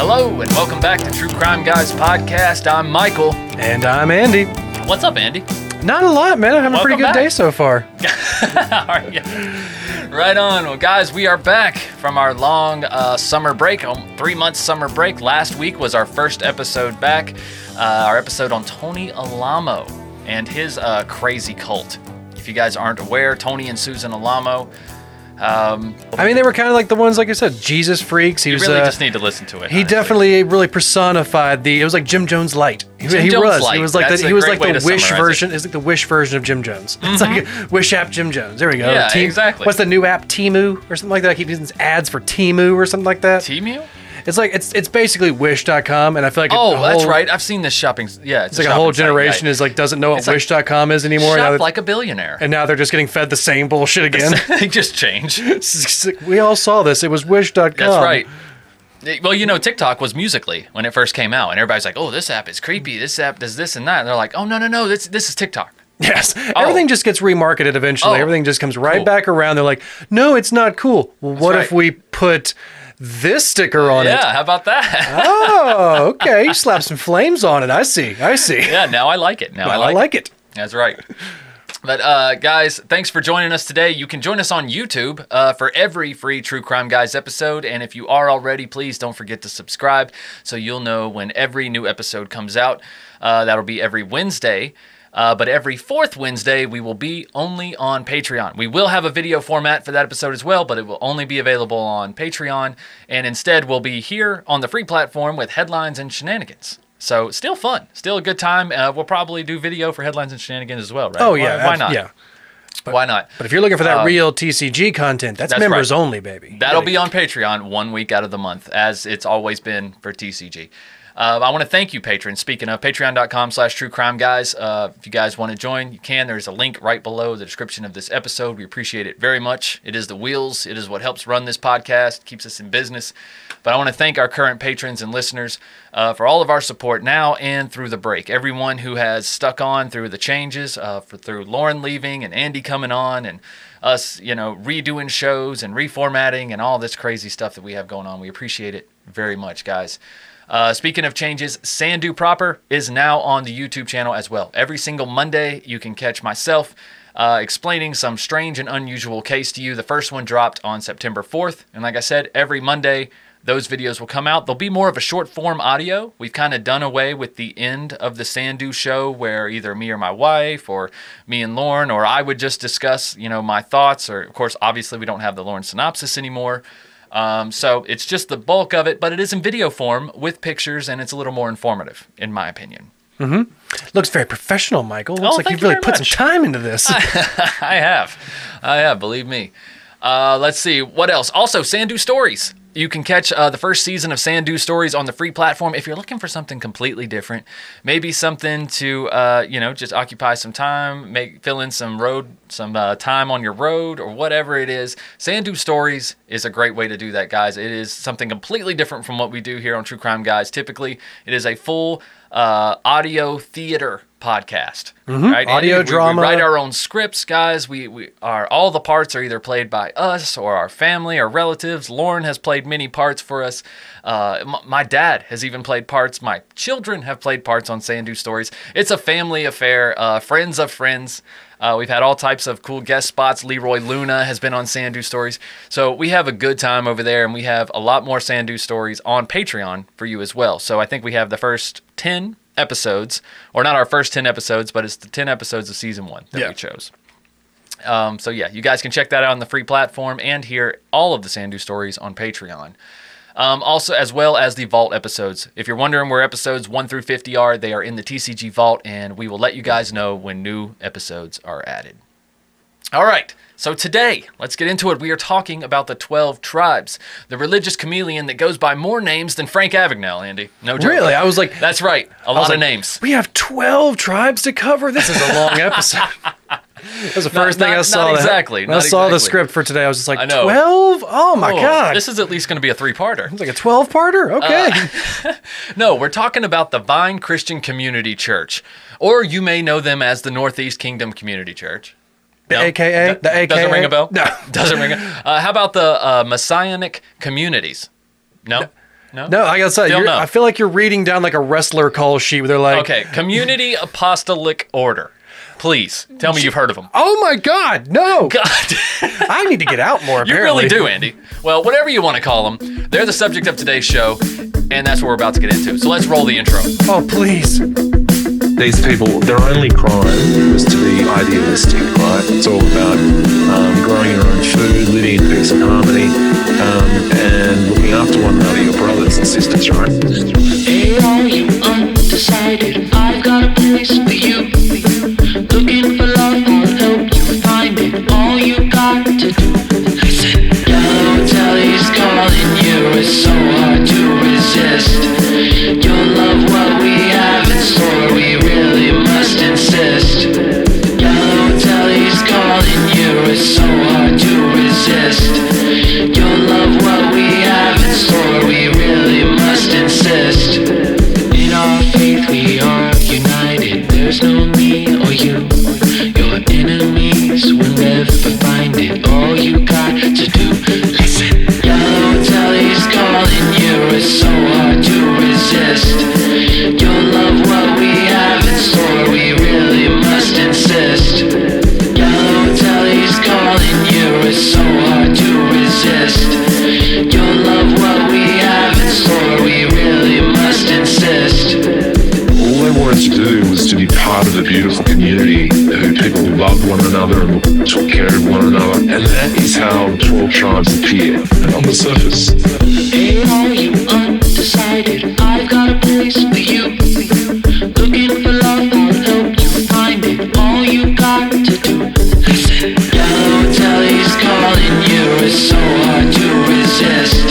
Hello, and welcome back to True Crime Guys Podcast. I'm Michael. And I'm Andy. What's up, Andy? Not a lot, man. I'm having a pretty good day so far. Right on. Well, guys, we are back from our long summer break, 3-month summer break. Last week was our first episode back, our episode on Tony Alamo and his crazy cult. If you guys aren't aware, Tony and Susan Alamo. I mean, they were kind of like the ones, like I said, Jesus freaks. You really just need to listen to it. He definitely really personified it was like Jim Jones Light. He was like the Wish version. It's like the Wish version of Jim Jones. Mm-hmm. It's like Wish app Jim Jones. There we go. Yeah, exactly. What's the new app? Temu or something like that. I keep using ads for Temu or something like that. Temu? It's like it's basically Wish.com, and I feel like that's right. I've seen this shopping. Yeah, it's like a whole generation doesn't know what Wish.com is anymore. Shop like a billionaire, and now they're just getting fed the same bullshit again. They just change. We all saw this. It was Wish.com. That's right. Well, TikTok was Musical.ly when it first came out, and everybody's like, "Oh, this app is creepy. This app does this and that." And they're like, "Oh, no, this is TikTok." Yes. Everything just gets remarketed eventually. Everything just comes right back around. They're like, "No, it's not cool." Well, what if we put this sticker on it? Yeah, how about that? Oh, okay. You slap some flames on it. I see. Yeah, now I like it. I like it. That's right. But guys, thanks for joining us today. You can join us on YouTube for every free True Crime Guys episode. And if you are already, please don't forget to subscribe so you'll know when every new episode comes out. That'll be every Wednesday. But every fourth Wednesday, we will be only on Patreon. We will have a video format for that episode as well, but it will only be available on Patreon. And instead, we'll be here on the free platform with headlines and shenanigans. So still fun, still a good time. We'll probably do video for headlines and shenanigans as well, right? Oh, yeah. Why not? Yeah. Why not? But if you're looking for that real TCG content, that's members only, baby. That'll be on Patreon 1 week out of the month, as it's always been for TCG. I want to thank you, patrons. Speaking of, patreon.com/truecrimeguys. If you guys want to join, you can. There's a link right below the description of this episode. We appreciate it very much. It is the wheels. It is what helps run this podcast, keeps us in business. But I want to thank our current patrons and listeners for all of our support now and through the break. Everyone who has stuck on through the changes, through Lauren leaving and Andy coming on and us, redoing shows and reformatting and all this crazy stuff that we have going on. We appreciate it very much, guys. Speaking of changes, Sandu Proper is now on the YouTube channel as well. Every single Monday, you can catch myself explaining some strange and unusual case to you. The first one dropped on September 4th. And like I said, every Monday, those videos will come out. They'll be more of a short form audio. We've kind of done away with the end of the Sandu show where either me or my wife or me and Lauren or I would just discuss, my thoughts. Or, of course, obviously, we don't have the Lauren synopsis anymore. So it's just the bulk of it, but it is in video form with pictures, and it's a little more informative, in my opinion. Mm-hmm. Looks very professional, Michael. Looks like you've really put some time into this. I have, believe me. Let's see, what else? Also, Sandu Stories. You can catch the first season of Sandu Stories on the free platform. If you're looking for something completely different, maybe something to, just occupy some time, fill in some time on your road or whatever it is. Sandu Stories is a great way to do that, guys. It is something completely different from what we do here on True Crime Guys. Typically, it is a full audio theater podcast, right? Audio drama. We write our own scripts, guys. All the parts are either played by us or our family or relatives. Lauren has played many parts for us. My dad has even played parts. My children have played parts on Sandu Stories. It's a family affair. Friends of friends. We've had all types of cool guest spots. Leroy Luna has been on Sandu Stories. So we have a good time over there, and we have a lot more Sandu Stories on Patreon for you as well. So I think we have the first 10 episodes, or not our first 10 episodes, but it's the 10 episodes of season 1 that we chose. You guys can check that out on the free platform and hear all of the Sandu Stories on Patreon. Also, as well as the Vault episodes. If you're wondering where episodes 1 through 50 are, they are in the TCG Vault, and we will let you guys know when new episodes are added. All right, so today, let's get into it. We are talking about the 12 tribes, the religious chameleon that goes by more names than Frank Abagnale, Andy. No joke. Really? I was like... That's right, a lot of names. We have 12 tribes to cover? This is a long episode. That was the first thing I saw. Not exactly. When I saw the script for today, I was just like, 12? Oh my God. This is at least going to be a 3-parter. It's like a 12-parter? Okay. No, we're talking about the Vine Christian Community Church, or you may know them as the Northeast Kingdom Community Church. The AKA? The AKA? Doesn't ring a bell? No. Doesn't ring a How about the Messianic Communities? No? No? No, I gotta say, I feel like you're reading down like a wrestler call sheet where they're like... Okay, Community Apostolic Order. Please, tell me you've heard of them. Oh my God, no! God. I need to get out more, apparently. You really do, Andy. Well, whatever you want to call them, they're the subject of today's show, and that's what we're about to get into. So let's roll the intro. Oh, please. These people, their only crime was to be idealistic, right? It's all about growing your own food, living in peace and harmony, and looking after one another, your brothers and sisters, right? Hey, are you undecided? I've got a place for you. Looking for love, I'll help you find it. All you got to do, listen. Yellow Deli's calling you, it's so hard to resist. You'll love what we have in store, we really must insist. Yellow Deli's calling you, it's so hard to resist. You'll love what we have in store, we really must insist. In our faith we are united, there's no me or you. Your enemies will never find it, all you got to do, listen. Yellow Deli's calling you, it's so hard to resist. You'll love what we have in store, we really must insist. Yellow Deli's calling you, it's so hard to resist. You'll love what we have in store, we really must insist. All they wanted to do was to be part of a beautiful community who people loved one another and took care of one another. And that is how 12 tribes appear on the surface. Hey, are you undecided? I've got a place for you. Looking for love, I'll help you find it. All you got to do, listen. Yellow Deli's calling you, it's so hard to resist.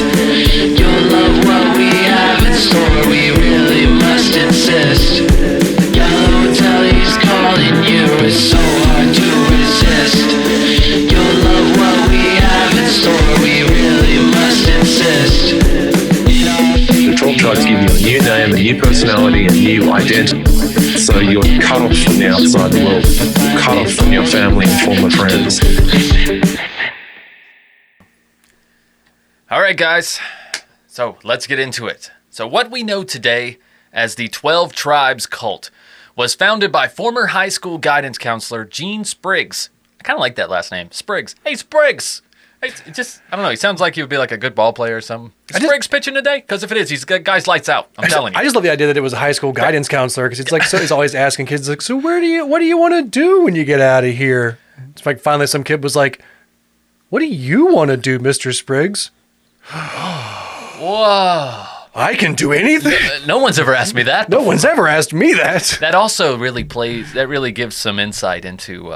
You'll love what we have in store, we really must insist. Yellow Deli's calling you, it's so hard to resist. You'll love what we have in store, we really must insist. The 12 tribes give you a new name, a new personality, a new identity. So you're cut off from the outside world. You're cut off from your family and former friends. All right, guys. So let's get into it. So what we know today as the 12 Tribes cult was founded by former high school guidance counselor Gene Spriggs. I kind of like that last name, Spriggs. Hey, Spriggs. Hey, I don't know. He sounds like he would be like a good ball player or something. Is Spriggs pitching today? Because if it is, he's got guys lights out. I'm telling you. I just love the idea that it was a high school guidance counselor because it's like he's always asking kids like, so what do you want to do when you get out of here? It's like finally some kid was like, what do you want to do, Mr. Spriggs? Whoa. I can do anything. No one's ever asked me that. No one's ever asked me that. That also really really gives some insight into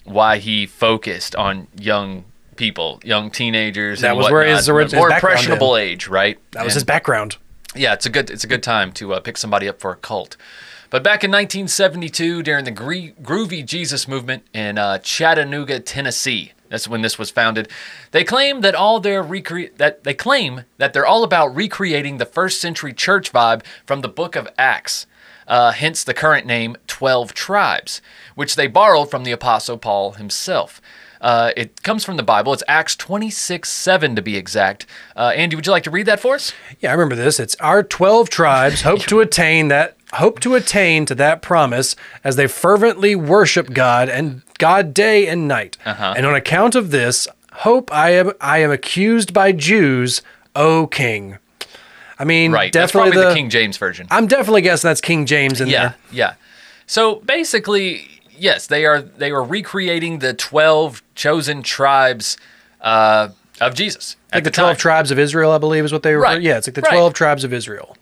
why he focused on young people, young teenagers. That and was whatnot, where his more impressionable age, right? That was his background. Yeah, it's a good time to pick somebody up for a cult. But back in 1972, during the Groovy Jesus movement in Chattanooga, Tennessee, that's when this was founded. They claim that they're all about recreating the first century church vibe from the Book of Acts. Hence the current name 12 Tribes, which they borrowed from the Apostle Paul himself. It comes from the Bible. It's Acts 26:7 to be exact. Andy, would you like to read that for us? Yeah, I remember this. It's our 12 tribes hope to attain to that promise as they fervently worship God day and night. And on account of this hope, I am accused by Jews, O King. I mean, right. Definitely that's probably the King James version. I'm definitely guessing that's King James in there. Yeah. So basically, yes, they were recreating the 12 chosen tribes of Jesus. Like the 12 tribes of Israel, I believe, is what they were. Right. Yeah, it's like the 12 tribes of Israel.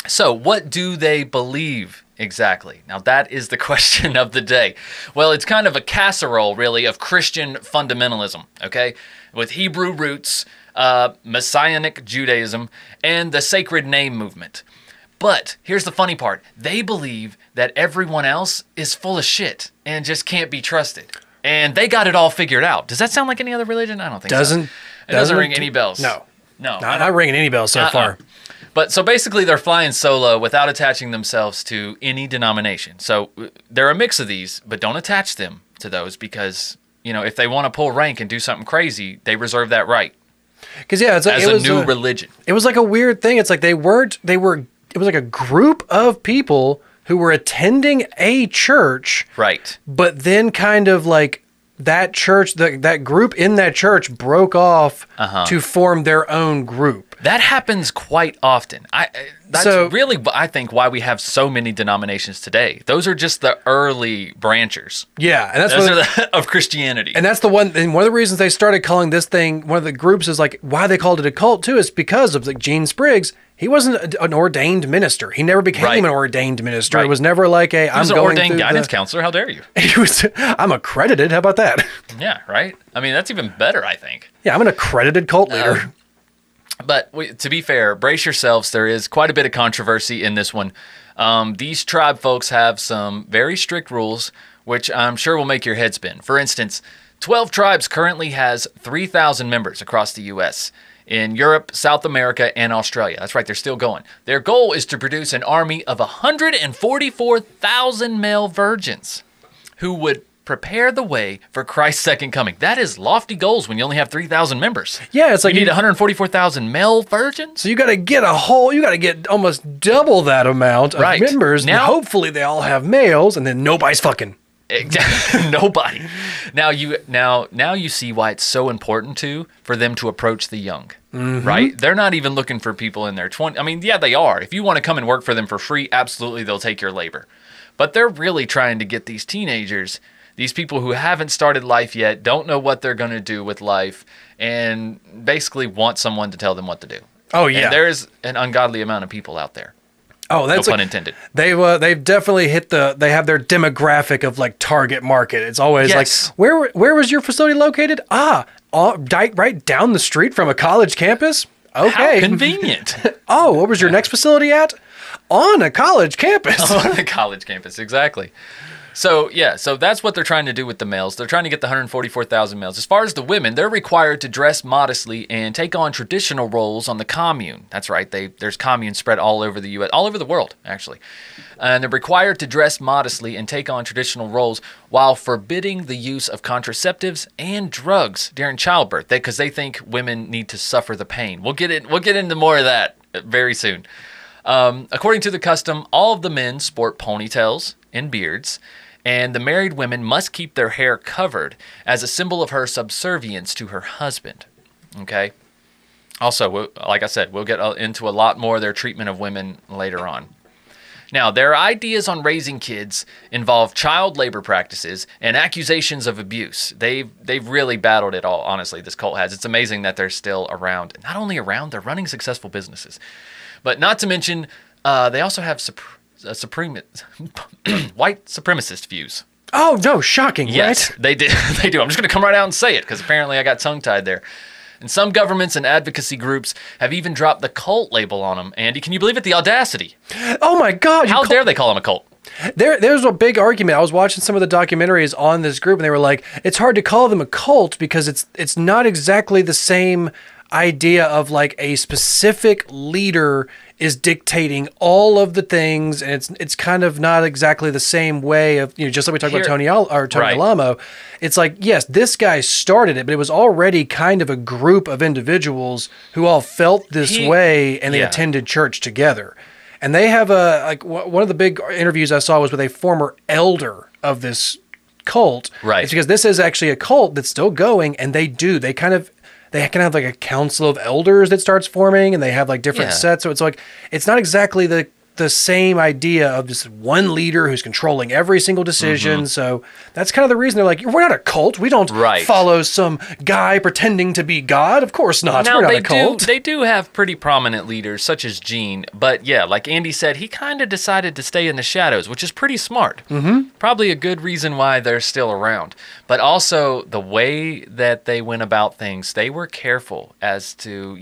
So what do they believe exactly? Now, that is the question of the day. Well, it's kind of a casserole, really, of Christian fundamentalism, okay? With Hebrew roots, Messianic Judaism, and the sacred name movement. But here's the funny part. They believe that everyone else is full of shit and just can't be trusted. And they got it all figured out. Does that sound like any other religion? I don't think so. It doesn't ring any bells. No. Not ringing any bells so far. But so basically they're flying solo without attaching themselves to any denomination. So they're a mix of these, but don't attach them to those because, if they want to pull rank and do something crazy, they reserve that right. Because it's like, as a new religion. It was like a weird thing. It's like it was like a group of people who were attending a church. Right. But then kind of like that church, that group in that church broke off to form their own group. That happens quite often. That's really, I think, why we have so many denominations today. Those are just the early branchers. Yeah, and that's of Christianity. And that's the one. And one of the reasons they started calling this thing, one of the groups is like why they called it a cult too, is because of like Gene Spriggs. He wasn't an ordained minister. He never became an ordained minister. Right. It was never like he was an ordained guidance counselor. How dare you? I'm accredited. How about that? Yeah, right. I mean, that's even better, I think. Yeah, I'm an accredited cult leader. But to be fair, brace yourselves. There is quite a bit of controversy in this one. These tribe folks have some very strict rules, which I'm sure will make your head spin. For instance, 12 Tribes currently has 3,000 members across the U.S., in Europe, South America, and Australia. That's right, they're still going. Their goal is to produce an army of 144,000 male virgins who would prepare the way for Christ's second coming. That is lofty goals when you only have 3,000 members. Yeah, it's like you need 144,000 male virgins. So you got to get almost double that amount of members. Now, and hopefully they all have males, and then nobody's fucking. Exactly. Nobody. Now you see why it's so important for them to approach the young, right? They're not even looking for people in their 20s. I mean, yeah, they are. If you want to come and work for them for free, absolutely, they'll take your labor. But they're really trying to get these teenagers, these people who haven't started life yet, don't know what they're going to do with life, and basically want someone to tell them what to do. Oh, yeah. And there's an ungodly amount of people out there. Oh, that's no pun intended. They've definitely they have their demographic of like target market. It's always like, where was your facility located? Right down the street from a college campus. Okay. How convenient. Oh, what was your next facility at? On a college campus. On a college campus, exactly. So that's what they're trying to do with the males. They're trying to get the 144,000 males. As far as the women, they're required to dress modestly and take on traditional roles on the commune. That's right. There's communes spread all over the U.S., all over the world, actually. And they're required to dress modestly and take on traditional roles while forbidding the use of contraceptives and drugs during childbirth, because they think women need to suffer the pain. We'll get into more of that very soon. According to the custom, all of the men sport ponytails and beards, and the married women must keep their hair covered as a symbol of her subservience to her husband. Okay? Also, like I said, we'll get into a lot more of their treatment of women later on. Now, their ideas on raising kids involve child labor practices and accusations of abuse. They've really battled it all, honestly, this cult has. It's amazing that they're still around. Not only around, they're running successful businesses. But not to mention, they also have white supremacist views. Oh, no, shocking, yes, right? They do. I'm just going to come right out and say it, because apparently I got tongue-tied there. And some governments and advocacy groups have even dropped the cult label on them. Andy, can you believe it? The audacity. Oh, my God. How dare they call them a cult? There's a big argument. I was watching some of the documentaries on this group, and they were like, it's hard to call them a cult because it's not exactly the same idea of like a specific leader is dictating all of the things, and it's kind of not exactly the same way of, just like we talked about Tony Alamo. It's like, yes, this guy started it, but it was already kind of a group of individuals who all felt this way, and they attended church together. And they have one of the big interviews I saw was with a former elder of this cult. Right. It's because this is actually a cult that's still going, and they can have like a council of elders that starts forming, and they have like different sets. So it's like, it's not exactly the same idea of just one leader who's controlling every single decision. Mm-hmm. So that's kind of the reason they're like, we're not a cult. We don't follow some guy pretending to be God. Of course not. Now, we're not a cult. They do have pretty prominent leaders, such as Gene. But yeah, like Andy said, he kind of decided to stay in the shadows, which is pretty smart. Mm-hmm. Probably a good reason why they're still around. But also the way that they went about things, they were careful as to,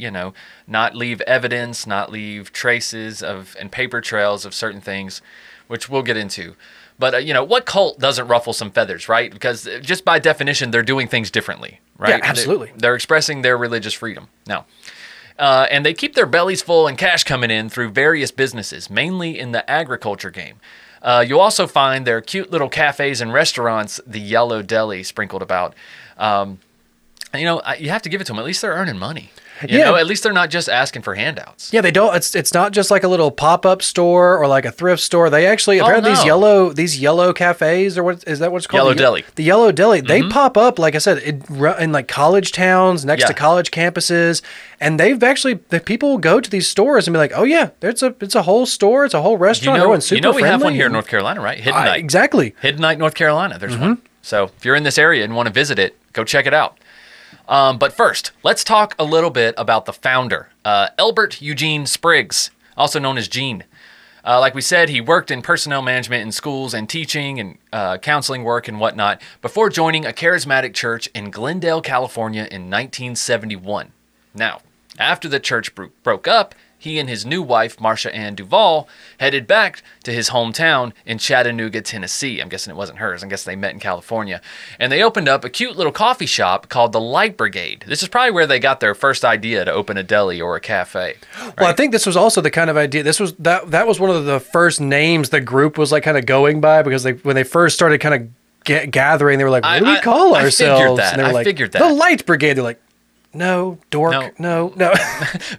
not leave evidence, not leave traces and paper trails of certain things, which we'll get into. But, what cult doesn't ruffle some feathers, right? Because just by definition, they're doing things differently, right? Yeah, absolutely. They're expressing their religious freedom. Now, and they keep their bellies full and cash coming in through various businesses, mainly in the agriculture game. You'll also find their cute little cafes and restaurants, the Yellow Deli, sprinkled about. you know, you have to give it to them. At least they're earning money. Yeah. At least they're not just asking for handouts. Yeah, they don't. It's not just like a little pop-up store or like a thrift store. They actually apparently these yellow cafes, or what is that? What it's called? Yellow Deli. The Yellow Deli. They pop up, like I said, in like college towns next to college campuses, and the people will go to these stores and be like, oh yeah, it's a whole store, it's a whole restaurant. Everyone's super we have one friendly. here in North Carolina, right? Hidden Night. Exactly. Hidden Night, North Carolina. There's one. So if you're in this area and want to visit it, go check it out. But first, let's talk a little bit about the founder, Elbert Eugene Spriggs, also known as Gene. Like we said, he worked in personnel management in schools and teaching and counseling work and whatnot before joining a charismatic church in Glendale, California in 1971. Now, after the church broke up, he and his new wife, Marcia Ann Duvall, headed back to his hometown in Chattanooga, Tennessee. I'm guessing it wasn't hers. I guess they met in California. And they opened up a cute little coffee shop called the Light Brigade. This is probably where they got their first idea to open a deli or a cafe. Right? Well, I think this was also the kind of idea. That was one of the first names the group was like kind of going by, because when they first started kind of gathering, they were like, what do we call ourselves? And they were figured that. The Light Brigade. They're like, no, dork, no.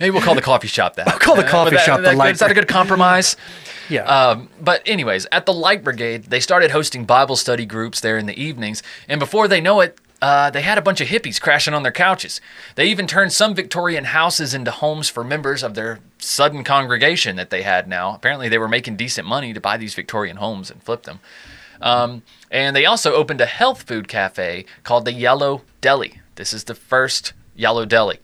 Maybe we'll call the coffee shop that. I'll call the coffee shop the Light. Is that a good compromise? Yeah. But anyways, at the Light Brigade, they started hosting Bible study groups there in the evenings, and before they know it, they had a bunch of hippies crashing on their couches. They even turned some Victorian houses into homes for members of their sudden congregation that they had now. Apparently, they were making decent money to buy these Victorian homes and flip them. And they also opened a health food cafe called the Yellow Deli. This is the first Yellow Deli.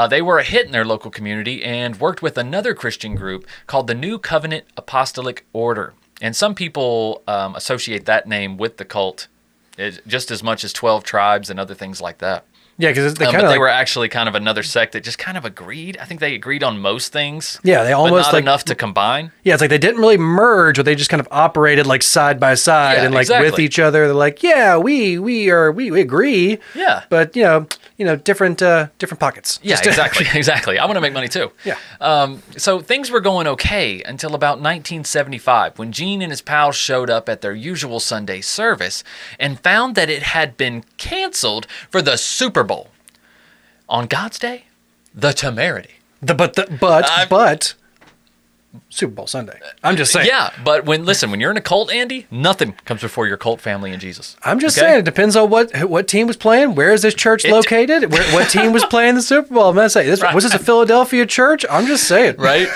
They were a hit in their local community and worked with another Christian group called the New Covenant Apostolic Order. And some people associate that name with the cult just as much as 12 tribes and other things like that. Yeah, because they were actually kind of another sect that just kind of agreed. I think they agreed on most things. Yeah, they almost but not enough to combine. Yeah, it's like they didn't really merge, but they just kind of operated like side by side and like with each other. They're like, yeah, we agree. Yeah, but different pockets. Yeah, exactly. I want to make money too. Yeah. So things were going okay until about 1975, when Gene and his pals showed up at their usual Sunday service and found that it had been canceled for the Super Bowl. On God's Day, the temerity. But Super Bowl Sunday. I'm just saying. Yeah, but when you're in a cult, Andy, nothing comes before your cult family and Jesus. I'm just saying, it depends on what team was playing. Where is this church located? What team was playing the Super Bowl? I'm not saying was this a Philadelphia church? I'm just saying. Right.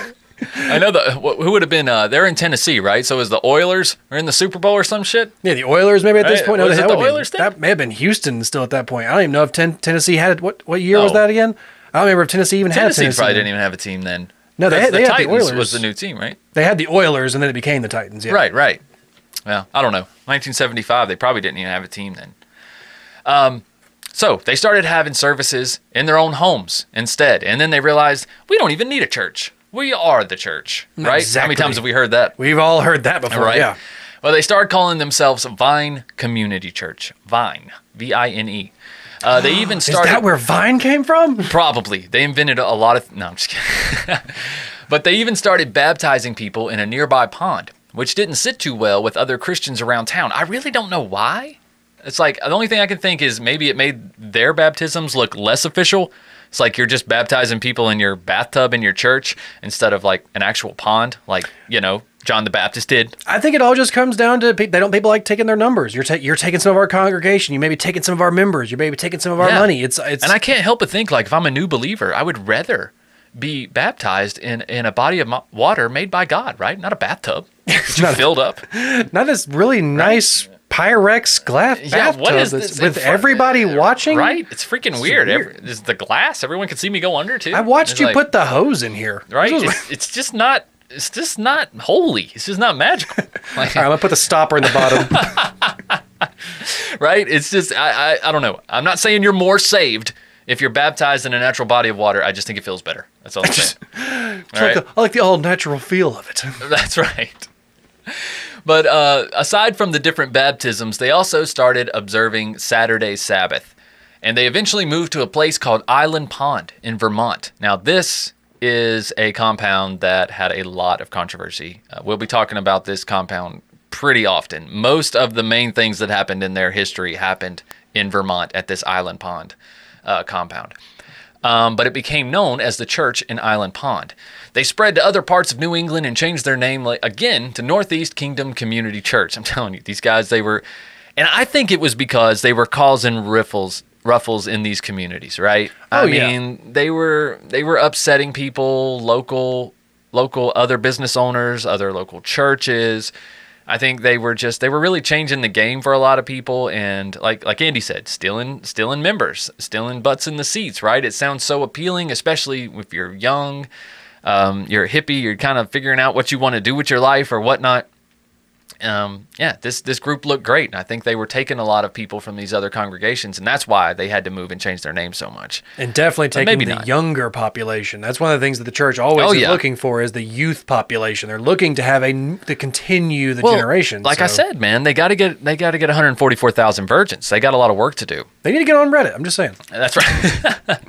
I know who would have been. They're in Tennessee, right? So is the Oilers are in the Super Bowl or some shit? Yeah, the Oilers maybe at this point. No, was it the Oilers then? That may have been Houston still at that point. I don't even know if Tennessee had it. What year was that again? I don't remember if Tennessee even had Tennessee. Tennessee probably didn't even have a team then. No, they had the Titans the Oilers. Was the new team, right? They had the Oilers, and then it became the Titans. Yeah. Right. Well, I don't know. 1975, they probably didn't even have a team then. So they started having services in their own homes instead, and then they realized we don't even need a church. We are the church, right? Exactly. How many times have we heard that? We've all heard that before, right? Yeah. Well, they started calling themselves Vine Community Church. Vine, V-I-N-E. They even started... Is that where Vine came from? Probably. They invented a lot of... No, I'm just kidding. But they even started baptizing people in a nearby pond, which didn't sit too well with other Christians around town. I really don't know why. It's like, the only thing I can think is maybe it made their baptisms look less official. It's like you're just baptizing people in your bathtub in your church instead of like an actual pond, like, John the Baptist did. I think it all just comes down to people like taking their numbers. You're taking some of our congregation. You may be taking some of our members. You may be taking some of our money. It's and I can't help but think, like, if I'm a new believer, I would rather be baptized in a body of water made by God, right? Not a bathtub. Filled up. Not this really nice Pyrex glass bathtub what is this? With everybody watching? Right? It's freaking weird. Is the glass? Everyone can see me go under, too. I watched you put the hose in here. Right? It's just not holy. It's just not magical. All right, I'm going to put the stopper in the bottom. Right? It's just, I don't know. I'm not saying you're more saved if you're baptized in a natural body of water. I just think it feels better. That's all I'm saying. I like the all natural feel of it. That's right. But aside from the different baptisms, they also started observing Saturday Sabbath. And they eventually moved to a place called Island Pond in Vermont. Now, this is a compound that had a lot of controversy. We'll be talking about this compound pretty often. Most of the main things that happened in their history happened in Vermont at this Island Pond. compound. But it became known as the church in Island Pond. They spread to other parts of New England and changed their name again to Northeast Kingdom Community Church. I'm telling you, these guys, they were, and I think it was because they were causing ruffles in these communities, right? I mean, they were upsetting people, local other business owners, other local churches. I think they were really changing the game for a lot of people, and like Andy said, stealing members, stealing butts in the seats, right? It sounds so appealing, especially if you're young, you're a hippie, you're kind of figuring out what you want to do with your life or whatnot. This group looked great, and I think they were taking a lot of people from these other congregations, and that's why they had to move and change their name so much. And definitely taking the younger population. That's one of the things that the church always is looking for, is the youth population. They're looking to have to continue the generation. Like I said, man, they got to get 144,000 virgins. They got a lot of work to do. They need to get on Reddit. I'm just saying. That's right.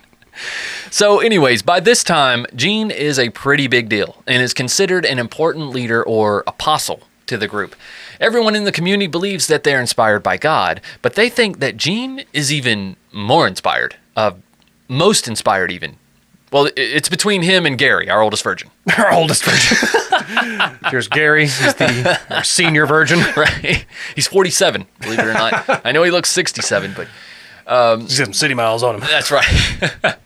So anyways, by this time, Gene is a pretty big deal and is considered an important leader or apostle to the group. Everyone in the community believes that they're inspired by God, but they think that Gene is even more inspired, most inspired even. Well, it's between him and Gary, our oldest virgin. Our oldest virgin. Here's Gary. He's our senior virgin. Right. He's 47, believe it or not. I know he looks 67, but... he's got some city miles on him. That's right.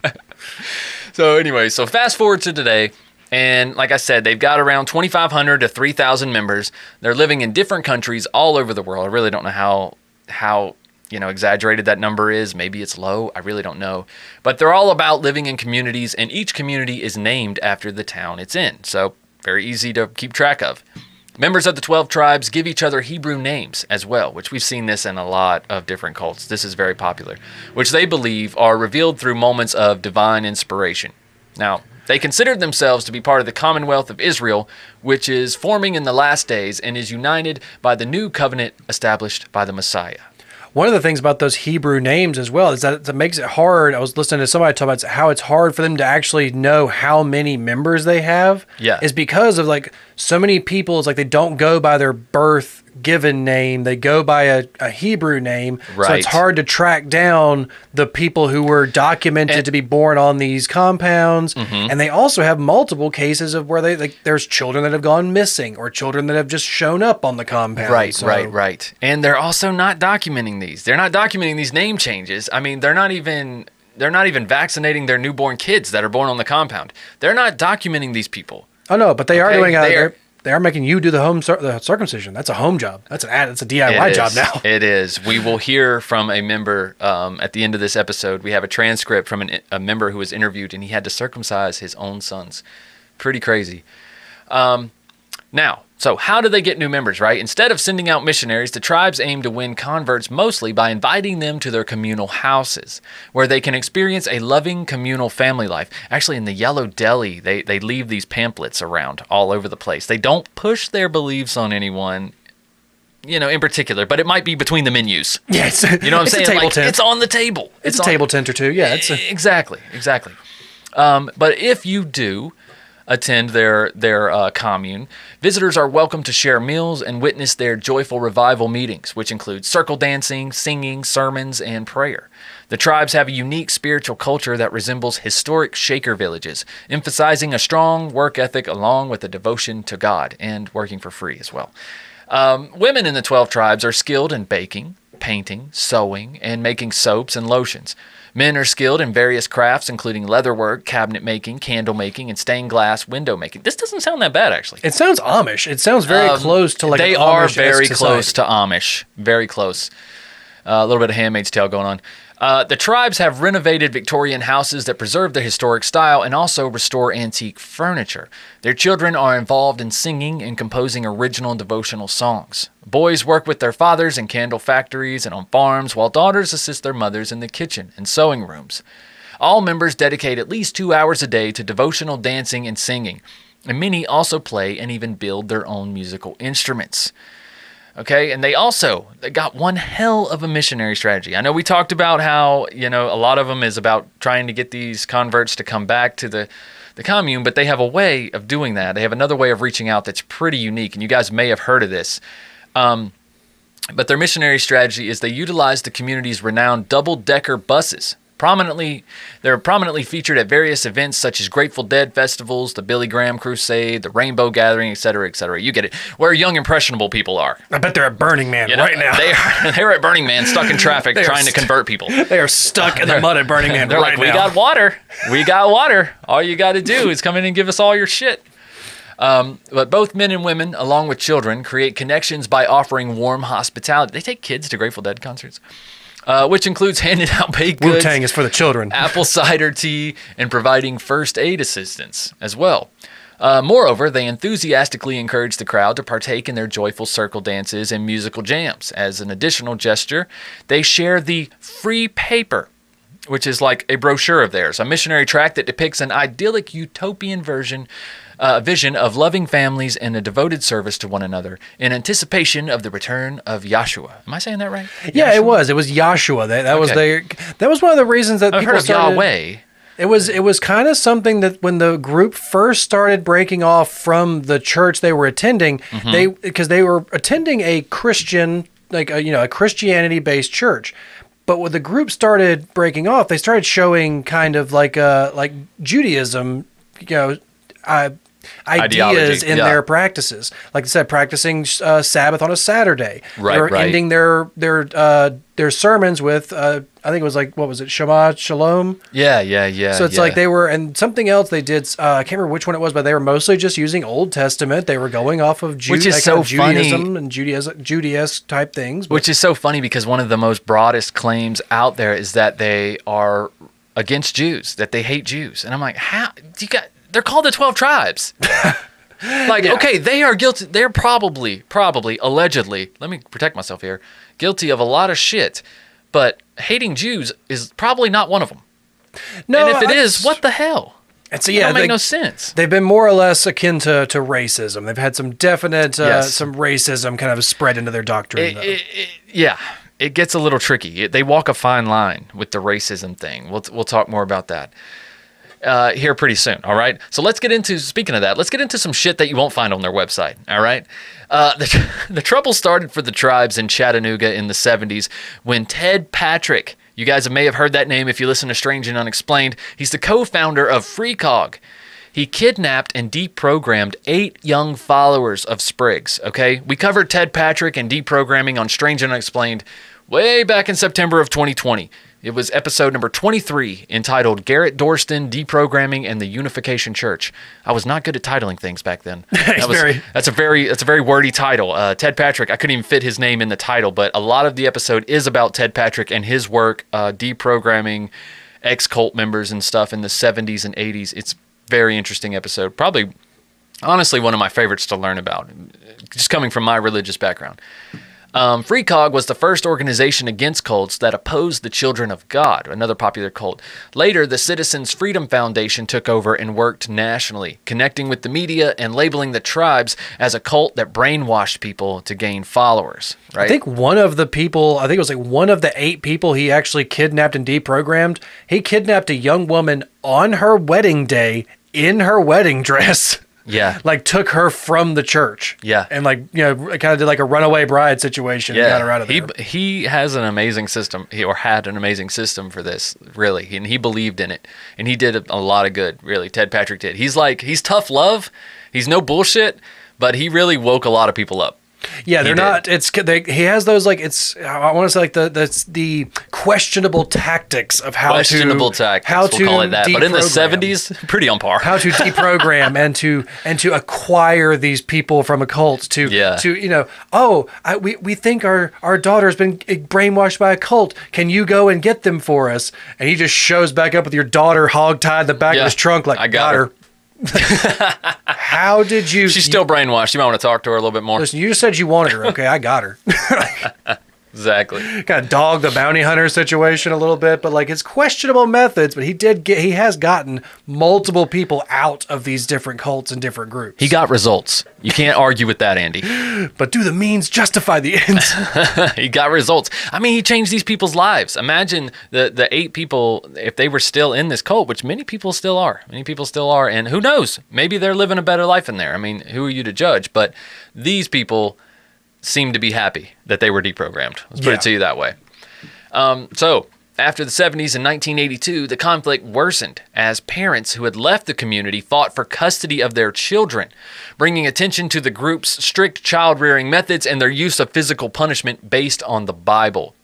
So anyway, fast forward to today. And like I said, they've got around 2,500 to 3,000 members. They're living in different countries all over the world. I really don't know how exaggerated that number is. Maybe it's low. I really don't know. But they're all about living in communities, and each community is named after the town it's in. So very easy to keep track of. Members of the 12 tribes give each other Hebrew names as well, which we've seen this in a lot of different cults. This is very popular, which they believe are revealed through moments of divine inspiration. Now, they considered themselves to be part of the Commonwealth of Israel, which is forming in the last days and is united by the new covenant established by the Messiah. One of the things about those Hebrew names as well is that it makes it hard. I was listening to somebody talk about how it's hard for them to actually know how many members they have. Yeah. Is because of so many people, it's they don't go by their birth given name. They go by a Hebrew name. Right. So it's hard to track down the people who were documented to be born on these compounds. Mm-hmm. And they also have multiple cases of where there's children that have gone missing or children that have just shown up on the compound. Right. And they're also not documenting these. They're not documenting these name changes. I mean, they're not even vaccinating their newborn kids that are born on the compound. They're not documenting these people. Oh no, but they are doing they are making you do the circumcision. That's a home job. That's a DIY job now. It is. We will hear from a member at the end of this episode. We have a transcript from a member who was interviewed, and he had to circumcise his own sons. Pretty crazy. Now, so how do they get new members, right? Instead of sending out missionaries, the tribes aim to win converts mostly by inviting them to their communal houses, where they can experience a loving communal family life. Actually, in the Yellow Deli, they leave these pamphlets around all over the place. They don't push their beliefs on anyone, in particular, but it might be between the menus. Yes. You know what I'm saying? It's a table tent. It's on the table. It's a table tent or two. Yeah. Exactly. But if you do attend their commune, visitors are welcome to share meals and witness their joyful revival meetings, which include circle dancing, singing, sermons, and prayer. The tribes have a unique spiritual culture that resembles historic Shaker villages, emphasizing a strong work ethic along with a devotion to God and working for free as well. Women in the 12 tribes are skilled in baking, painting, sewing, and making soaps and lotions. Men are skilled in various crafts, including leatherwork, cabinet making, candle making, and stained glass window making. This doesn't sound that bad, actually. It sounds Amish. It sounds very close to they are very close to Amish. Very close. A little bit of Handmaid's Tale going on. The tribes have renovated Victorian houses that preserve the historic style and also restore antique furniture. Their children are involved in singing and composing original devotional songs. Boys work with their fathers in candle factories and on farms, while daughters assist their mothers in the kitchen and sewing rooms. All members dedicate at least 2 hours a day to devotional dancing and singing, and many also play and even build their own musical instruments. Okay, and they got one hell of a missionary strategy. I know we talked about how, a lot of them is about trying to get these converts to come back to the commune, but they have a way of doing that. They have another way of reaching out that's pretty unique, and you guys may have heard of this. But their missionary strategy is they utilize the community's renowned double-decker buses, They're prominently featured at various events such as Grateful Dead festivals, the Billy Graham Crusade, the Rainbow Gathering, etc., etc. You get it. Where young impressionable people are. I bet they're at Burning Man right now. They're at Burning Man, stuck in traffic, trying to convert people. They are stuck in the mud at Burning Man. They're right like, we now. got water. We got water. All you got to do is come in and give us all your shit. But both men and women, along with children, create connections by offering warm hospitality. They take kids to Grateful Dead concerts, which includes handing out baked goods. Wu-Tang is for the children. Apple cider tea, and providing first aid assistance as well. Moreover, they enthusiastically encourage the crowd to partake in their joyful circle dances and musical jams. As an additional gesture, they share the free paper, which is like a brochure of theirs, a missionary tract that depicts an idyllic utopian vision of loving families and a devoted service to one another in anticipation of the return of Yahshua. Am I saying that right? Yeah, Yahshua? it was. It was Yahshua. That was one of the reasons that I've people heard of started. Yahweh. It was kind of something that when the group first started breaking off from the church they were attending, because they were attending a Christian, a Christianity-based church. But when the group started breaking off, they started showing kind of like Judaism, ideas in their practices. Like I said, practicing Sabbath on a Saturday. Right, they were right. ending their sermons with, I think it was like, what was it, Shema Shalom? Yeah. So it's like they were, and something else they did, I can't remember which one it was, but they were mostly just using Old Testament. They were going off of Which is so Judaism funny. and Judaism type things. Which is so funny because one of the most broadest claims out there is that they are against Jews, that they hate Jews. And I'm like, they're called the 12 tribes. Okay, they are guilty. They're probably, allegedly, let me protect myself here, guilty of a lot of shit. But hating Jews is probably not one of them. No, and if it is, what the hell? It don't make no sense. They've been more or less akin to racism. They've had some definite, some racism kind of spread into their doctrine. It gets a little tricky. They walk a fine line with the racism thing. We'll talk more about that here pretty soon, all right? So speaking of that, let's get into some shit that you won't find on their website, all right? The trouble started for the tribes in Chattanooga in the 70s when Ted Patrick, you guys may have heard that name if you listen to Strange and Unexplained, he's the co-founder of FreeCog. He kidnapped and deprogrammed 8 young followers of Spriggs, okay? We covered Ted Patrick and deprogramming on Strange and Unexplained way back in September of 2020. It was episode number 23, entitled Garrett Dorston, Deprogramming and the Unification Church. I was not good at titling things back then. That's a very wordy title. Ted Patrick, I couldn't even fit his name in the title, but a lot of the episode is about Ted Patrick and his work deprogramming ex-cult members and stuff in the 70s and 80s. It's a very interesting episode. Probably, honestly, one of my favorites to learn about, just coming from my religious background. FreeCog was the first organization against cults that opposed the Children of God, another popular cult. Later, the Citizens Freedom Foundation took over and worked nationally, connecting with the media and labeling the tribes as a cult that brainwashed people to gain followers. Right? I think one of the 8 people he actually kidnapped and deprogrammed, he kidnapped a young woman on her wedding day in her wedding dress. Yeah. Took her from the church. Yeah. And kind of did like a runaway bride situation and got her out of there. He has an amazing system, had an amazing system for this, really. And he believed in it. And he did a lot of good, really. Ted Patrick did. He's tough love. He's no bullshit, but he really woke a lot of people up. Yeah, they're not. He has those I want to say the questionable tactics of how we'll call it that. But in the 70s, pretty on par. How to deprogram and to acquire these people from a cult we think our daughter's been brainwashed by a cult. Can you go and get them for us? And he just shows back up with your daughter hogtied in the back of his trunk I got her. How did you... She's still brainwashed. You might want to talk to her a little bit more. Listen, you just said you wanted her. Okay, I got her. Exactly. Kind of dog the bounty hunter situation a little bit, but it's questionable methods, but he has gotten multiple people out of these different cults and different groups. He got results. You can't argue with that, Andy. But do the means justify the ends? He got results. I mean, he changed these people's lives. Imagine the 8 people, if they were still in this cult, which many people still are. And who knows? Maybe they're living a better life in there. I mean, who are you to judge? But these people seem to be happy that they were deprogrammed. Let's put it to you that way. So After the 70s in 1982, the conflict worsened as parents who had left the community fought for custody of their children, bringing attention to the group's strict child-rearing methods and their use of physical punishment based on the Bible.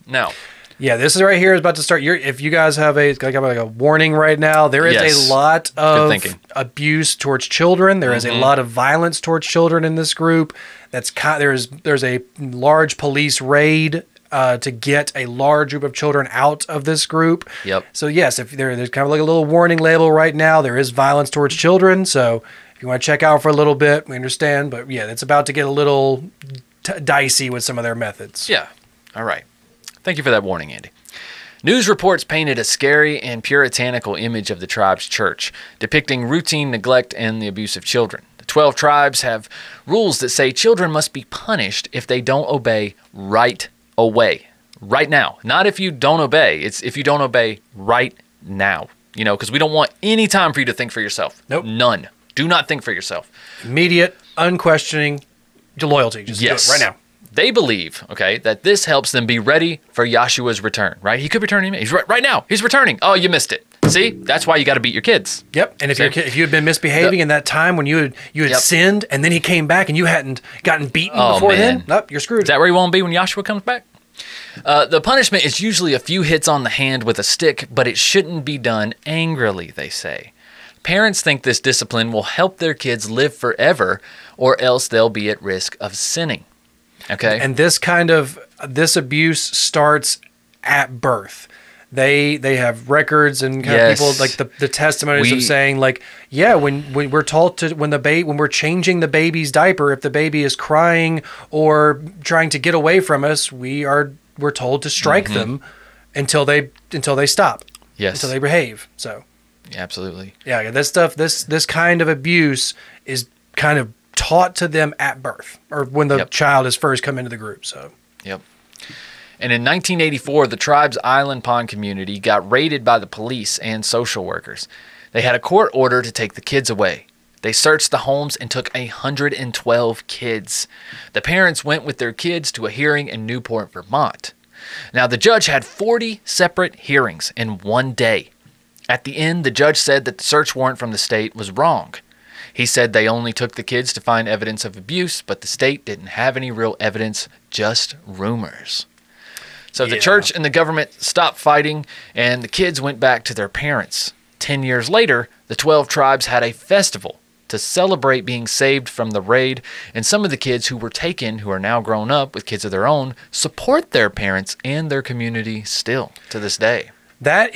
Now, yeah, this is right here is about to start. If you guys have like a warning right now, there is Yes. a lot of thinking. abuse towards children. There is a lot of violence towards children in this group. There's a large police raid to get a large group of children out of this group. Yep. So yes, if there's kind of like a little warning label right now. There is violence towards children. So if you want to check out for a little bit, we understand. But yeah, it's about to get a little dicey with some of their methods. yeah, all right. Thank you for that warning, Andy. News reports painted a scary and puritanical image of the tribe's church, depicting routine neglect and the abuse of children. The 12 tribes have rules that say children must be punished if they don't obey right away, right now. Not if you don't obey, it's if you don't obey right now, because we don't want any time for you to think for yourself. Nope. None. Do not think for yourself. Immediate, unquestioning loyalty. Just Yes. do it right now. They believe, that this helps them be ready for Yahshua's return, right? He could return any minute. He's right now. He's returning. Oh, you missed it. See? That's why you got to beat your kids. Yep. And if you had been misbehaving in that time when you had Yep. sinned, and then he came back and you hadn't gotten beaten Oh, before man. then, nope, you're screwed. Is that where you won't be when Yahshua comes back? The punishment is usually a few hits on the hand with a stick, but it shouldn't be done angrily, they say. Parents think this discipline will help their kids live forever, or else they'll be at risk of sinning. Okay? And this abuse starts at birth. They have records and kind Yes. of people like the testimonies We- of saying like, yeah, when we're told to when we're changing the baby's diaper, if the baby is crying or trying to get away from us, we're told to strike them until they stop. Yes. Until they behave. So Absolutely. yeah, this kind of abuse is kind of taught to them at birth or when the Yep. child has first come into the group. So Yep. And in 1984, the tribe's Island Pond community got raided by the police and social workers. They had a court order to take the kids away. They searched the homes and took 112 kids. The parents went with their kids to a hearing in Newport, Vermont. Now, the judge had 40 separate hearings in one day. At the end, the judge said that the search warrant from the state was wrong. He said they only took the kids to find evidence of abuse, but the state didn't have any real evidence, just rumors. So the Yeah. church and the government stopped fighting, and the kids went back to their parents. 10 years later, the 12 tribes had a festival to celebrate being saved from the raid, and some of the kids who were taken, who are now grown up with kids of their own, support their parents and their community still to this day. that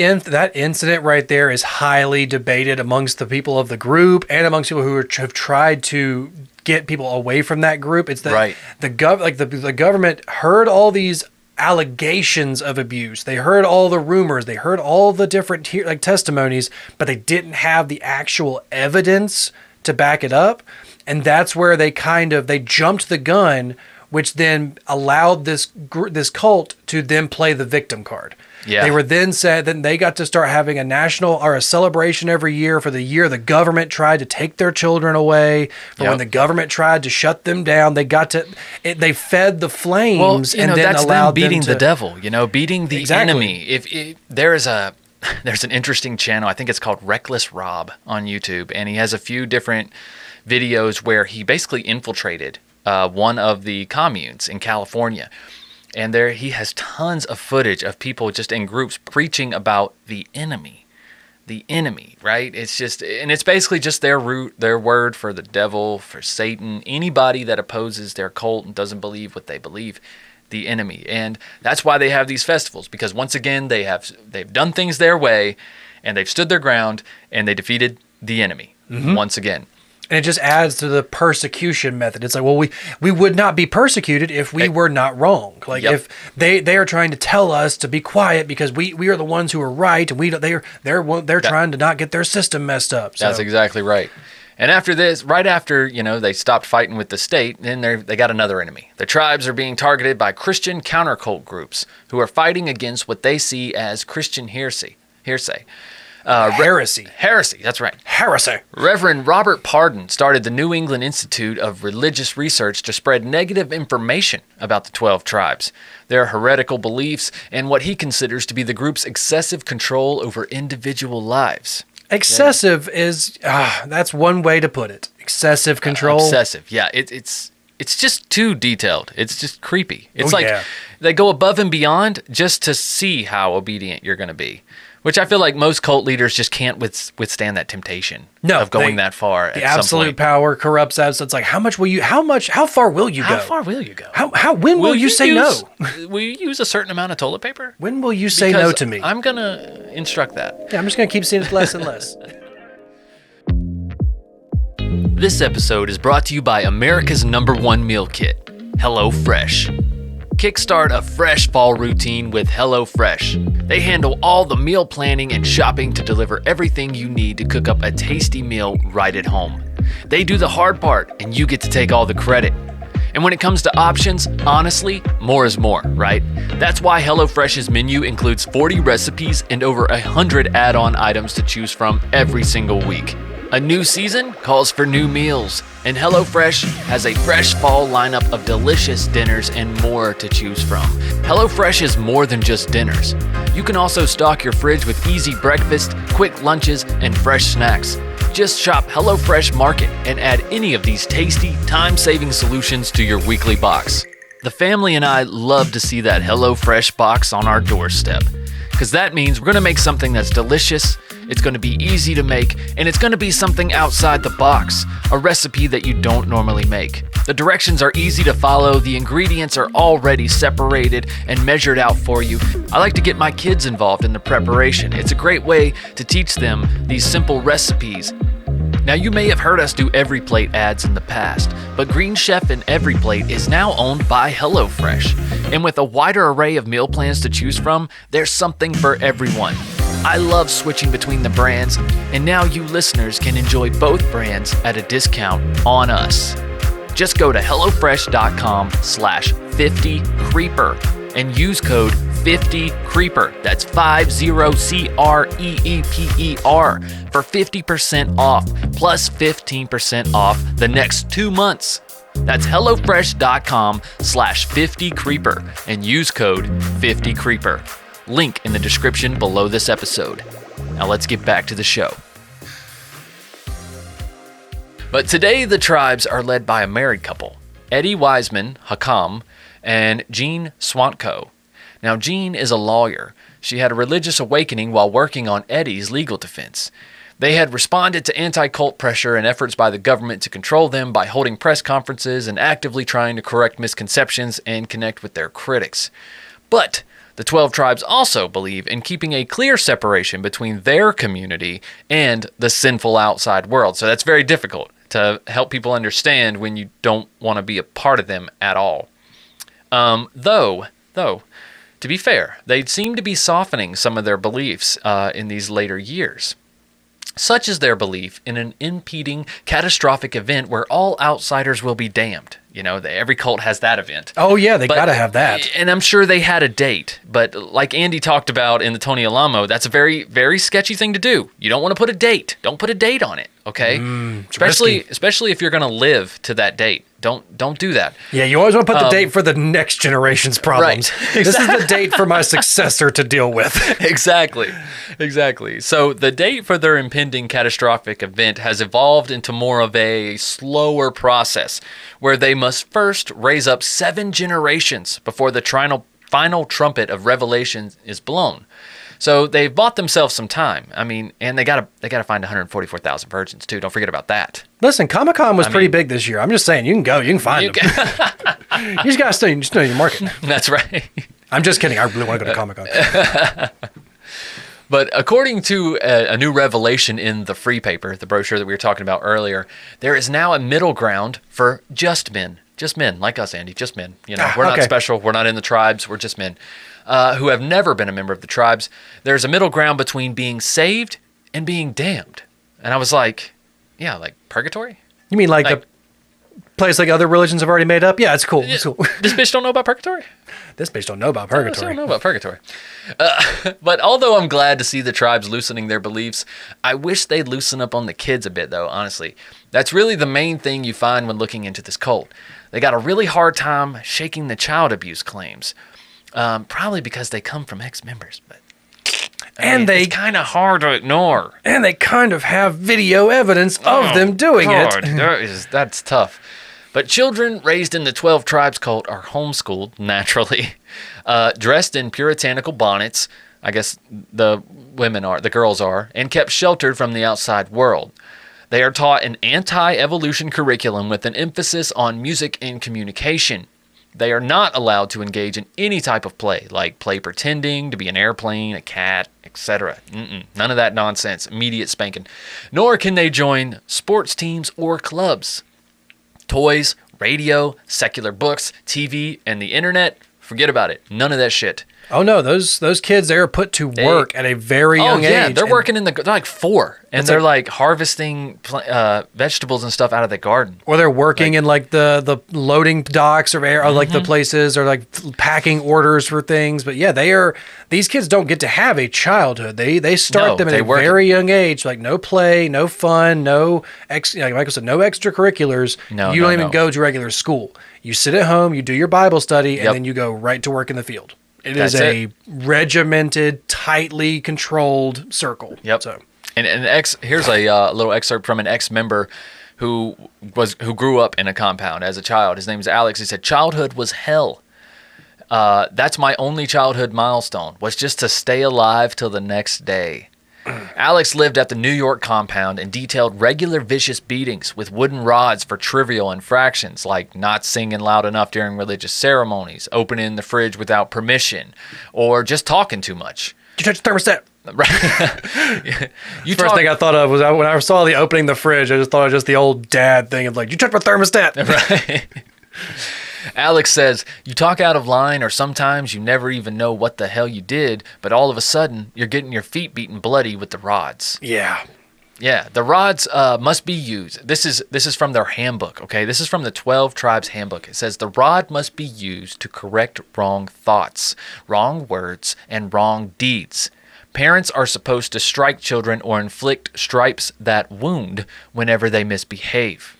incident right there is highly debated amongst the people of the group and amongst people who have tried to get people away from that group. It's that Right. the government heard all these allegations of abuse. They heard all the rumors. They heard all the different testimonies, but they didn't have the actual evidence to back it up. And that's where they jumped the gun, which then allowed this cult to then play the victim card. Yeah. They were then said that they got to start having a national or a celebration every year for the year the government tried to take their children away. For Yep. when the government tried to shut them down, they fed the flames Well, and then that's them allowed beating them to, the devil, beating the Exactly. enemy. If there's an interesting channel, I think it's called Reckless Rob on YouTube, and he has a few different videos where he basically infiltrated one of the communes in California. And there he has tons of footage of people just in groups preaching about the enemy, right? It's basically just their word for the devil, for Satan, anybody that opposes their cult and doesn't believe what they believe, the enemy. And that's why they have these festivals, because once again, they've done things their way, and they've stood their ground, and they defeated the enemy once again. and it just adds to the persecution method. It's like, well, we would not be persecuted if we were not wrong. Like Yep. if they are trying to tell us to be quiet because we are the ones who are right, and they're trying to not get their system messed up. So. That's exactly right. And after this, right after, they stopped fighting with the state, then they got another enemy. The tribes are being targeted by Christian countercult groups who are fighting against what they see as Christian hearsay. Heresy. Heresy, that's right. Heresy. Reverend Robert Pardon started the New England Institute of Religious Research to spread negative information about the 12 tribes, their heretical beliefs, and what he considers to be the group's excessive control over individual lives. Excessive is, that's one way to put it. Excessive control. Obsessive, yeah. It's just too detailed. It's just creepy. It's yeah. They go above and beyond just to see how obedient you're going to be. Which I feel like most cult leaders just can't withstand that temptation of going that far. The absolute power corrupts us. It's like, how far will you go? How far will you go? When will you say no? Will you use a certain amount of toilet paper? When will you say no to me? I'm going to instruct that. Yeah, I'm just going to keep seeing it less and less. This episode is brought to you by America's #1 meal kit, HelloFresh. Kickstart a fresh fall routine with HelloFresh. They handle all the meal planning and shopping to deliver everything you need to cook up a tasty meal right at home. They do the hard part, and you get to take all the credit. And when it comes to options, honestly, more is more, right? That's why HelloFresh's menu includes 40 recipes and over 100 add-on items to choose from every single week. A new season calls for new meals, and HelloFresh has a fresh fall lineup of delicious dinners and more to choose from. HelloFresh is more than just dinners. You can also stock your fridge with easy breakfast, quick lunches, and fresh snacks. Just shop HelloFresh Market and add any of these tasty, time-saving solutions to your weekly box. The family and I love to see that HelloFresh box on our doorstep, because that means we're going to make something that's delicious, it's going to be easy to make, and it's going to be something outside the box, a recipe that you don't normally make. The directions are easy to follow, the ingredients are already separated and measured out for you. I like to get my kids involved in the preparation. It's a great way to teach them these simple recipes. Now, you may have heard us do Every Plate ads in the past, but Green Chef and Every Plate is now owned by HelloFresh. And with a wider array of meal plans to choose from, there's something for everyone. I love switching between the brands, and now you listeners can enjoy both brands at a discount on us. Just go to HelloFresh.com/50Creeper and use code 50Creeper. That's 50CREEPER for 50% off plus 15% off the next 2 months. That's HelloFresh.com/50Creeper and use code 50Creeper. Link in the description below this episode. Now let's get back to the show. But today the tribes are led by a married couple, Eddie Wiseman, Hakam, and Jean Swantko. Now Jean is a lawyer. She had a religious awakening while working on Eddie's legal defense. They had responded to anti-cult pressure and efforts by the government to control them by holding press conferences and actively trying to correct misconceptions and connect with their critics. But the 12 tribes also believe in keeping a clear separation between their community and the sinful outside world. So that's very difficult to help people understand when you don't want to be a part of them at all. Though, to be fair, they seem to be softening some of their beliefs in these later years. Such is their belief in an impeding, catastrophic event where all outsiders will be damned. You know, every cult has that event. Oh, yeah, they got to have that. And I'm sure they had a date. But like Andy talked about in the Tony Alamo, that's a very, very sketchy thing to do. You don't want to put a date. Don't put a date on it, okay? Especially if you're going to live to that date. Don't do that. Yeah, you always want to put the date for the next generation's problems. Right. This is the date for my successor to deal with. Exactly. So the date for their impending catastrophic event has evolved into more of a slower process where they must first raise up 7 generations before the final trumpet of Revelation is blown. So they've bought themselves some time. I mean, and they gotta find 144,000 virgins too. Don't forget about that. Listen, Comic-Con was pretty big this year. I'm just saying, you can go, you can find them. You just gotta know your market. That's right. I'm just kidding. I really want to go to Comic-Con. But according to a new revelation in the free paper, the brochure that we were talking about earlier, there is now a middle ground for just men. Just men, like us, Andy. Just men. You know, we're not special. We're not in the tribes. We're just men. Who have never been a member of the tribes. There's a middle ground between being saved and being damned. And I was like, yeah, like purgatory? You mean like place like other religions have already made up. Yeah, it's cool. It's cool. This bitch don't know about purgatory? This bitch don't know about She purgatory. don't know about purgatory. But although I'm glad to see the tribes loosening their beliefs, I wish they'd loosen up on the kids a bit, though, honestly. That's really the main thing you find when looking into this cult. They got a really hard time shaking the child abuse claims, probably because they come from ex-members. But it's kind of hard to ignore. And they kind of have video evidence of them doing it. That's tough. But children raised in the 12 Tribes cult are homeschooled, naturally, dressed in puritanical bonnets, I guess the girls are, and kept sheltered from the outside world. They are taught an anti-evolution curriculum with an emphasis on music and communication. They are not allowed to engage in any type of play, like play pretending to be an airplane, a cat, etc. None of that nonsense, immediate spanking. Nor can they join sports teams or clubs. Toys, radio, secular books, TV, and the internet, forget about it. None of that shit. Oh no, those kids, they are put to work at a very young age. They're working they're like 4, and they're like harvesting vegetables and stuff out of the garden. Or they're working in like the loading docks or like the places, or like packing orders for things. But yeah, these kids don't get to have a childhood. They start them at a very young age, like no play, no fun, like Michael said, no extracurriculars. You don't even go to regular school. You sit at home, you do your Bible study, and then you go right to work in the field. It is a regimented, tightly controlled circle. Yep. So, here's a little excerpt from an ex-member who grew up in a compound as a child. His name is Alex. He said, "Childhood was hell. That's my only childhood milestone, was just to stay alive till the next day." Alex lived at the New York compound and detailed regular vicious beatings with wooden rods for trivial infractions like not singing loud enough during religious ceremonies, opening the fridge without permission, or just talking too much. Did you touch the thermostat? Right. First thing I thought of was when I saw the opening the fridge, I just thought of just the old dad thing of like, you touched my thermostat. Right. Alex says, you talk out of line, or sometimes you never even know what the hell you did, but all of a sudden, you're getting your feet beaten bloody with the rods. Yeah. Yeah, the rods must be used. This is from their handbook, okay? This is from the 12 Tribes handbook. It says the rod must be used to correct wrong thoughts, wrong words, and wrong deeds. Parents are supposed to strike children or inflict stripes that wound whenever they misbehave.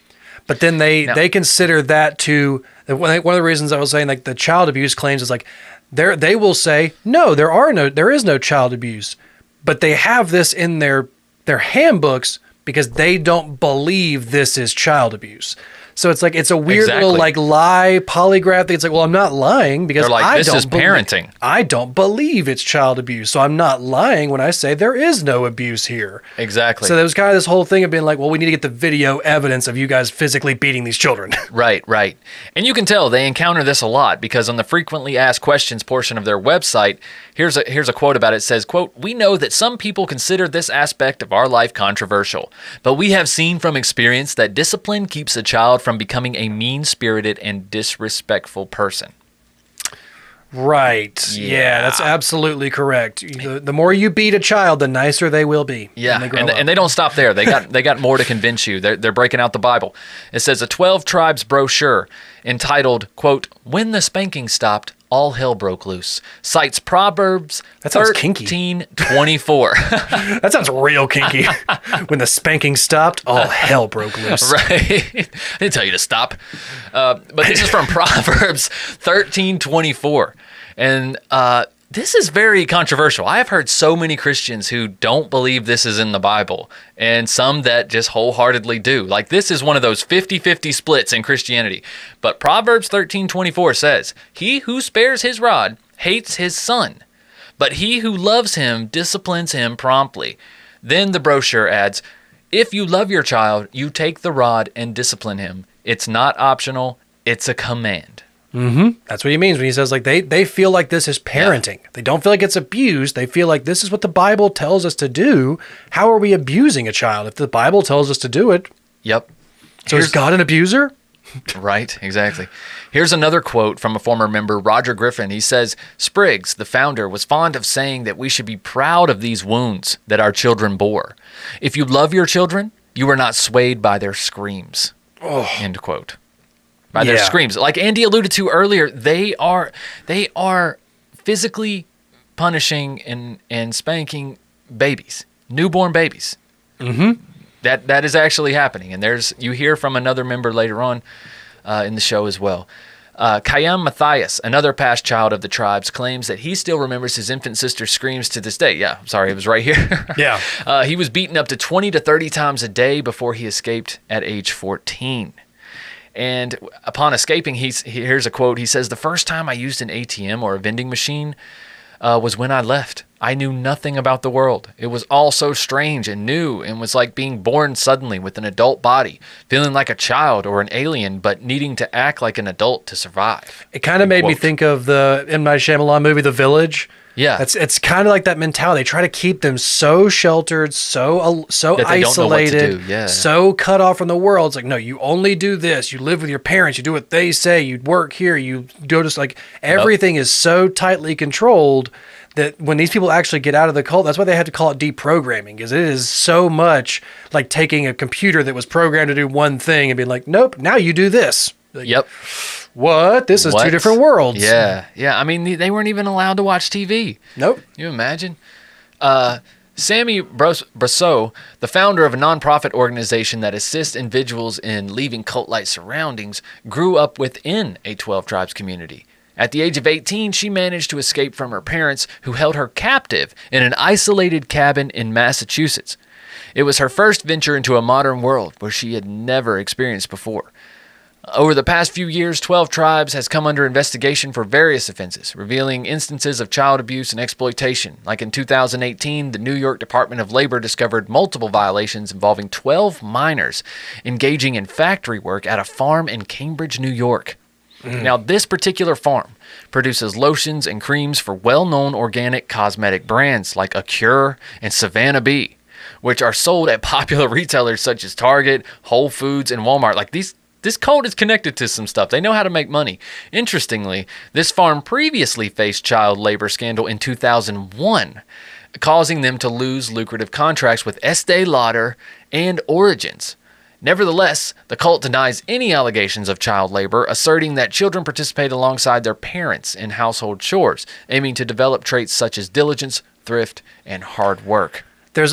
But then they consider that to one of the reasons I was saying like the child abuse claims is like they will say no, there is no child abuse, but they have this in their handbooks because they don't believe this is child abuse. So it's like it's a weird little like lie polygraph thing. It's like, well, I'm not lying because this is parenting. I don't believe it's child abuse, so I'm not lying when I say there is no abuse here. Exactly. So there was kind of this whole thing of being like, well, we need to get the video evidence of you guys physically beating these children. Right. And you can tell they encounter this a lot because on the frequently asked questions portion of their website, here's a quote about it. It says, quote, "We know that some people consider this aspect of our life controversial, but we have seen from experience that discipline keeps a child from becoming a mean-spirited and disrespectful person." Right. Yeah, that's absolutely correct. The more you beat a child, the nicer they will be. Yeah, and they don't stop there. They got more to convince you. They're breaking out the Bible. It says a 12 Tribes brochure entitled, quote, "When the Spanking Stopped, All Hell Broke Loose," cites Proverbs 13:24. That sounds real kinky. When the spanking stopped, all hell broke loose. Right. I didn't tell you to stop. But this is from Proverbs 13:24. And this is very controversial. I have heard so many Christians who don't believe this is in the Bible, and some that just wholeheartedly do. Like, this is one of those 50-50 splits in Christianity. But Proverbs 13:24 says, "He who spares his rod hates his son, but he who loves him disciplines him promptly." Then the brochure adds, "If you love your child, you take the rod and discipline him. It's not optional, it's a command." Mm-hmm. That's what he means when he says like they feel like this is parenting. Yeah. They don't feel like it's abuse. They feel like this is what the Bible tells us to do. How are we abusing a child if the Bible tells us to do it? Yep. So is God an abuser? Right, exactly. Here's another quote from a former member, Roger Griffin. He says, "Spriggs, the founder, was fond of saying that we should be proud of these wounds that our children bore. If you love your children, you are not swayed by their screams." Oh. End quote. by their Yeah. screams. Like Andy alluded to earlier, they are physically punishing and spanking babies, newborn babies. Mm-hmm. That is actually happening, and you hear from another member later on in the show as well. Kayam Matthias, another past child of the tribes, claims that he still remembers his infant sister's screams to this day. Yeah, sorry, it was right here. Yeah. He was beaten up to 20 to 30 times a day before he escaped at age 14. And upon escaping, here's a quote. He says, "The first time I used an ATM or a vending machine was when I left. I knew nothing about the world. It was all so strange and new and was like being born suddenly with an adult body, feeling like a child or an alien, but needing to act like an adult to survive." It kind of made me think of the M. Night Shyamalan movie, The Village. Yeah. It's kind of like that mentality. They try to keep them so sheltered, so That they don't know what to isolated, do, yeah. so cut off from the world. It's like, no, you only do this. You live with your parents. You do what they say. You work here. You go to, like, everything is so tightly controlled that when these people actually get out of the cult, that's why they had to call it deprogramming, because it is so much like taking a computer that was programmed to do one thing and being like, nope, now you do this. Like, Yep. what? This is What? two different worlds. Yeah. Yeah. I mean, they weren't even allowed to watch TV. Nope. You imagine? Sammy Brasseau, the founder of a nonprofit organization that assists individuals in leaving cult-like surroundings, grew up within a 12 Tribes community. At the age of 18, she managed to escape from her parents, who held her captive in an isolated cabin in Massachusetts. It was her first venture into a modern world where she had never experienced before. Over the past few years, 12 Tribes has come under investigation for various offenses, revealing instances of child abuse and exploitation. Like in 2018, the New York Department of Labor discovered multiple violations involving 12 minors engaging in factory work at a farm in Cambridge, New York. Now, this particular farm produces lotions and creams for well-known organic cosmetic brands like Acure and Savannah Bee, which are sold at popular retailers such as Target, Whole Foods, and Walmart. Like this cult is connected to some stuff. They know how to make money. Interestingly, this farm previously faced child labor scandal in 2001, causing them to lose lucrative contracts with Estee Lauder and Origins. Nevertheless, the cult denies any allegations of child labor, asserting that children participate alongside their parents in household chores, aiming to develop traits such as diligence, thrift, and hard work. There's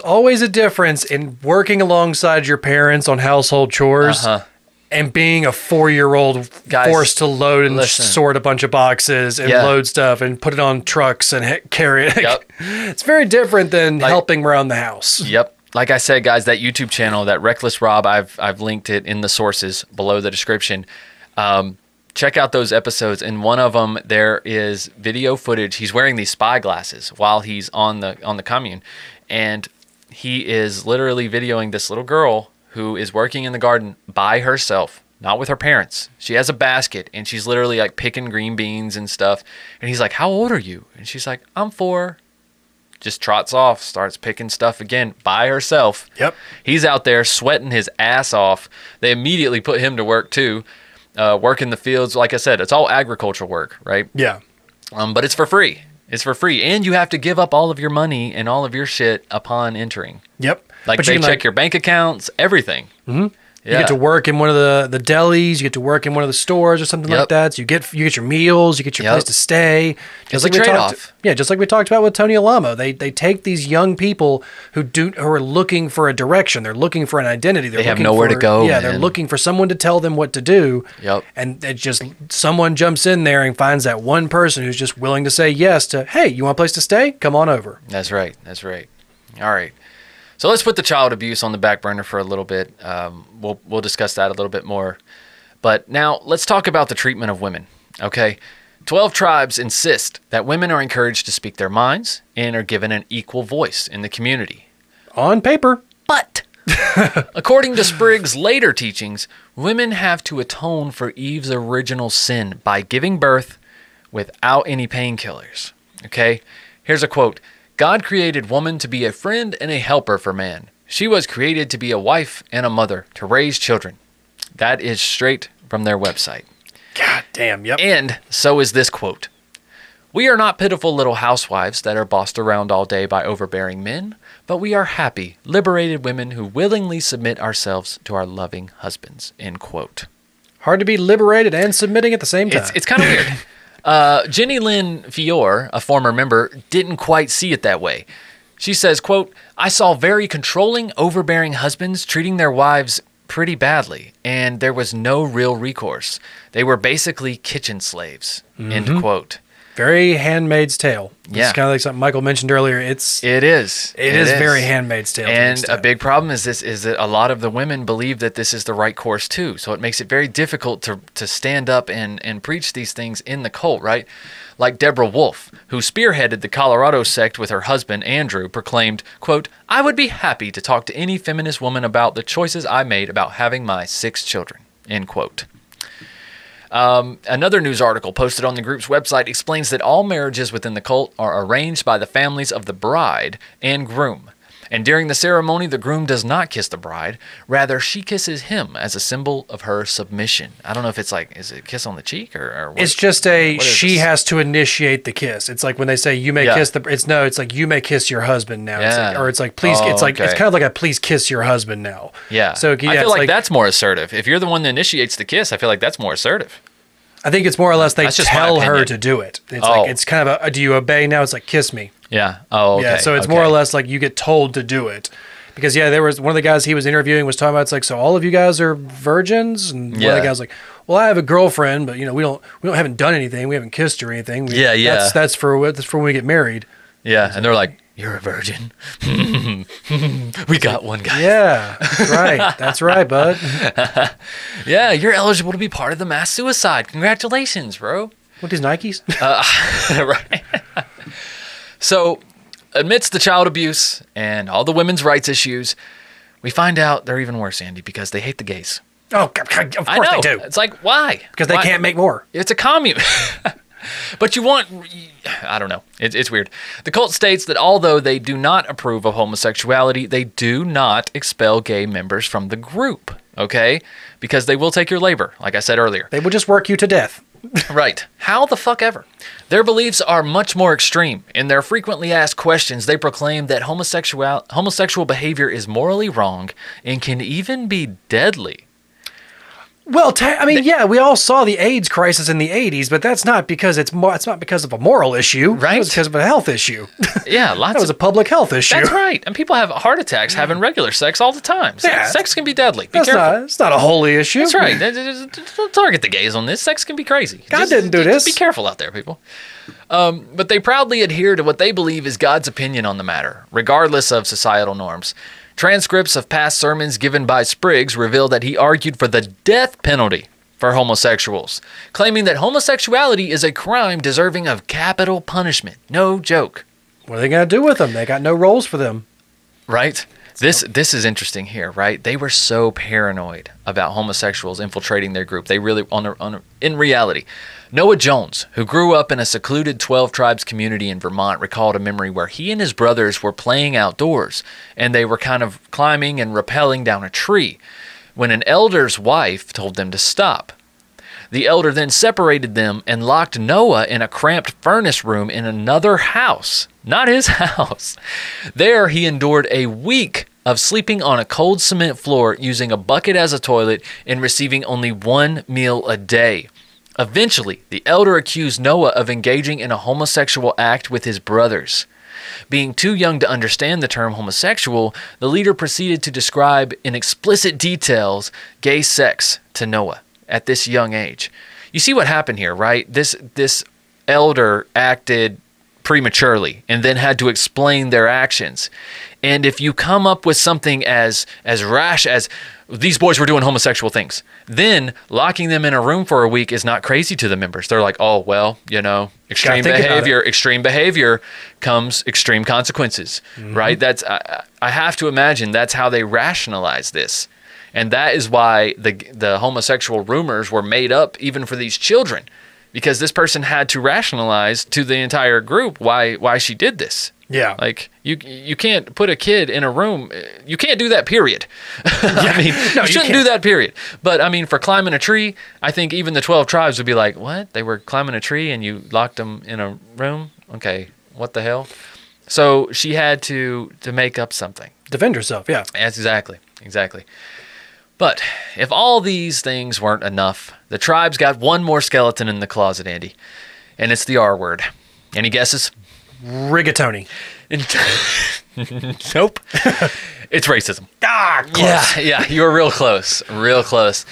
always a difference in working alongside your parents on household chores and being a 4-year-old forced to load and sort a bunch of boxes and load stuff and put it on trucks and carry it. Yep. It's very different than helping around the house. Yep. Like I said, guys, that YouTube channel, that Reckless Rob, I've linked it in the sources below the description. Check out those episodes. In one of them, there is video footage. He's wearing these spy glasses while he's on the commune, and he is literally videoing this little girl who is working in the garden by herself, not with her parents. She has a basket, and she's literally like picking green beans and stuff. And he's like, "How old are you?" And she's like, "I'm 4. Just trots off, starts picking stuff again by herself. Yep. He's out there sweating his ass off. They immediately put him to work too, work in the fields. Like I said, it's all agricultural work, right? Yeah. But it's for free. It's for free. And you have to give up all of your money and all of your shit upon entering. Yep. Like they check your bank accounts, everything. Mm-hmm. Yeah. You get to work in one of the delis. You get to work in one of the stores or something like that. So you get your meals. You get your place to stay. Just like a trade-off. Just like we talked about with Tony Alamo. They take these young people who are looking for a direction. They're looking for an identity. They have nowhere to go. Yeah, they're looking for someone to tell them what to do. Yep. And it just someone jumps in there and finds that one person who's just willing to say yes to, hey, you want a place to stay? Come on over. That's right. That's right. All right. So let's put the child abuse on the back burner for a little bit. We'll discuss that a little bit more. But now let's talk about the treatment of women, okay? 12 Tribes insist that women are encouraged to speak their minds and are given an equal voice in the community. On paper. But according to Spriggs' later teachings, women have to atone for Eve's original sin by giving birth without any painkillers, okay? Here's a quote. God created woman to be a friend and a helper for man. She was created to be a wife and a mother, to raise children. That is straight from their website. God damn, yep. And so is this quote. We are not pitiful little housewives that are bossed around all day by overbearing men, but we are happy, liberated women who willingly submit ourselves to our loving husbands, end quote. Hard to be liberated and submitting at the same time. It's kind of weird. Jenny Lynn Fiore, a former member, didn't quite see it that way. She says, quote, "I saw very controlling, overbearing husbands treating their wives pretty badly, and there was no real recourse. They were basically kitchen slaves," end quote. Very Handmaid's Tale. Yeah. It's kind of like something Michael mentioned earlier. It is very Handmaid's Tale. And a big problem is that a lot of the women believe that this is the right course too. So it makes it very difficult to stand up and preach these things in the cult, right? Like Deborah Wolf, who spearheaded the Colorado sect with her husband, Andrew, proclaimed, quote, "I would be happy to talk to any feminist woman about the choices I made about having my 6 children," end quote. Another news article posted on the group's website explains that all marriages within the cult are arranged by the families of the bride and groom. And during the ceremony, the groom does not kiss the bride. Rather, she kisses him as a symbol of her submission. I don't know if it's like, is it a kiss on the cheek or what? It's just she has to initiate the kiss. It's like when they say you may kiss it's like you may kiss your husband now. Yeah. It's like please. It's like it's kind of like a please kiss your husband now. Yeah. So I feel like that's more assertive. If you're the one that initiates the kiss, I feel like that's more assertive. I think it's more or less they That's just tell my her opinion. to do it. It's like it's kind of do you obey now? It's like kiss me. Yeah. Oh, okay. Yeah. So it's more or less like you get told to do it. Because there was one of the guys he was interviewing was talking about, it's like, so all of you guys are virgins, and one of the guys was like, well, I have a girlfriend, but we haven't done anything, we haven't kissed her or anything. That's for when we get married. Yeah, and they're like, you're a virgin. We got one guy. Yeah, that's right, bud. Yeah, you're eligible to be part of the mass suicide. Congratulations, bro. What, these Nikes? Right. So, amidst the child abuse and all the women's rights issues, we find out they're even worse, Andy, because they hate the gays. Oh, of course they do. It's like, why? Because they can't make more. It's a commune. But I don't know. It's weird. The cult states that although they do not approve of homosexuality, they do not expel gay members from the group, okay? Because they will take your labor, like I said earlier. They will just work you to death. Right. How the fuck ever? Their beliefs are much more extreme. In their frequently asked questions, they proclaim that homosexual behavior is morally wrong and can even be deadly. Well, we all saw the AIDS crisis in the 80s, but that's not because it's not because of a moral issue. Right. It was because of a health issue. Yeah, that was a public health issue. That's right. And people have heart attacks having regular sex all the time. Sex can be deadly. Be careful. It's not a holy issue. That's right. Don't target the gays on this. Sex can be crazy. God didn't do this. Be careful out there, people. But they proudly adhere to what they believe is God's opinion on the matter, regardless of societal norms. Transcripts of past sermons given by Spriggs reveal that he argued for the death penalty for homosexuals, claiming that homosexuality is a crime deserving of capital punishment. No joke. What are they going to do with them? They got no roles for them. Right? This is interesting here, right? They were so paranoid about homosexuals infiltrating their group. They really, in reality, Noah Jones, who grew up in a secluded 12 tribes community in Vermont, recalled a memory where he and his brothers were playing outdoors, and they were kind of climbing and rappelling down a tree when an elder's wife told them to stop. The elder then separated them and locked Noah in a cramped furnace room in another house, not his house. There, he endured a week of sleeping on a cold cement floor, using a bucket as a toilet, and receiving only one meal a day. Eventually, the elder accused Noah of engaging in a homosexual act with his brothers. Being too young to understand the term homosexual, the leader proceeded to describe in explicit details gay sex to Noah at this young age. You see what happened here, right? This elder acted prematurely and then had to explain their actions. And if you come up with something as rash as these boys were doing homosexual things, then locking them in a room for a week is not crazy to the members. They're like, oh, well, extreme behavior comes extreme consequences, right? That's I have to imagine that's how they rationalize this. And that is why the homosexual rumors were made up even for these children, because this person had to rationalize to the entire group why she did this. Yeah. Like, you can't put a kid in a room. You can't do that, period. You shouldn't do that, period. But, for climbing a tree, I think even the 12 tribes would be like, what? They were climbing a tree and you locked them in a room? Okay, what the hell? So she had to make up something. Defend herself, yeah. Yes, exactly. But if all these things weren't enough, the tribe's got one more skeleton in the closet, Andy. And it's the R word. Any guesses? Rigatoni. Nope. It's racism. Close. Yeah, you were real close. Real close.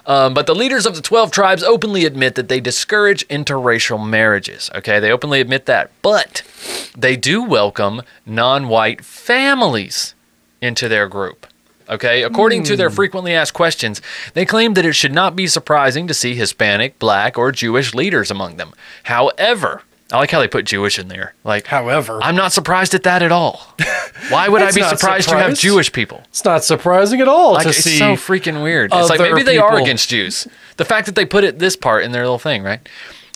But the leaders of the 12 tribes openly admit that they discourage interracial marriages. Okay, they openly admit that. But they do welcome non-white families into their group. Okay, according to their frequently asked questions, they claim that it should not be surprising to see Hispanic, Black, or Jewish leaders among them. However, I like how they put Jewish in there. Like, however, I'm not surprised at that at all. Why would I be surprised to have Jewish people? It's not surprising at all Like, to it's see. so freaking weird. It's like maybe they are people. against Jews. The fact that they put this part in their little thing, right?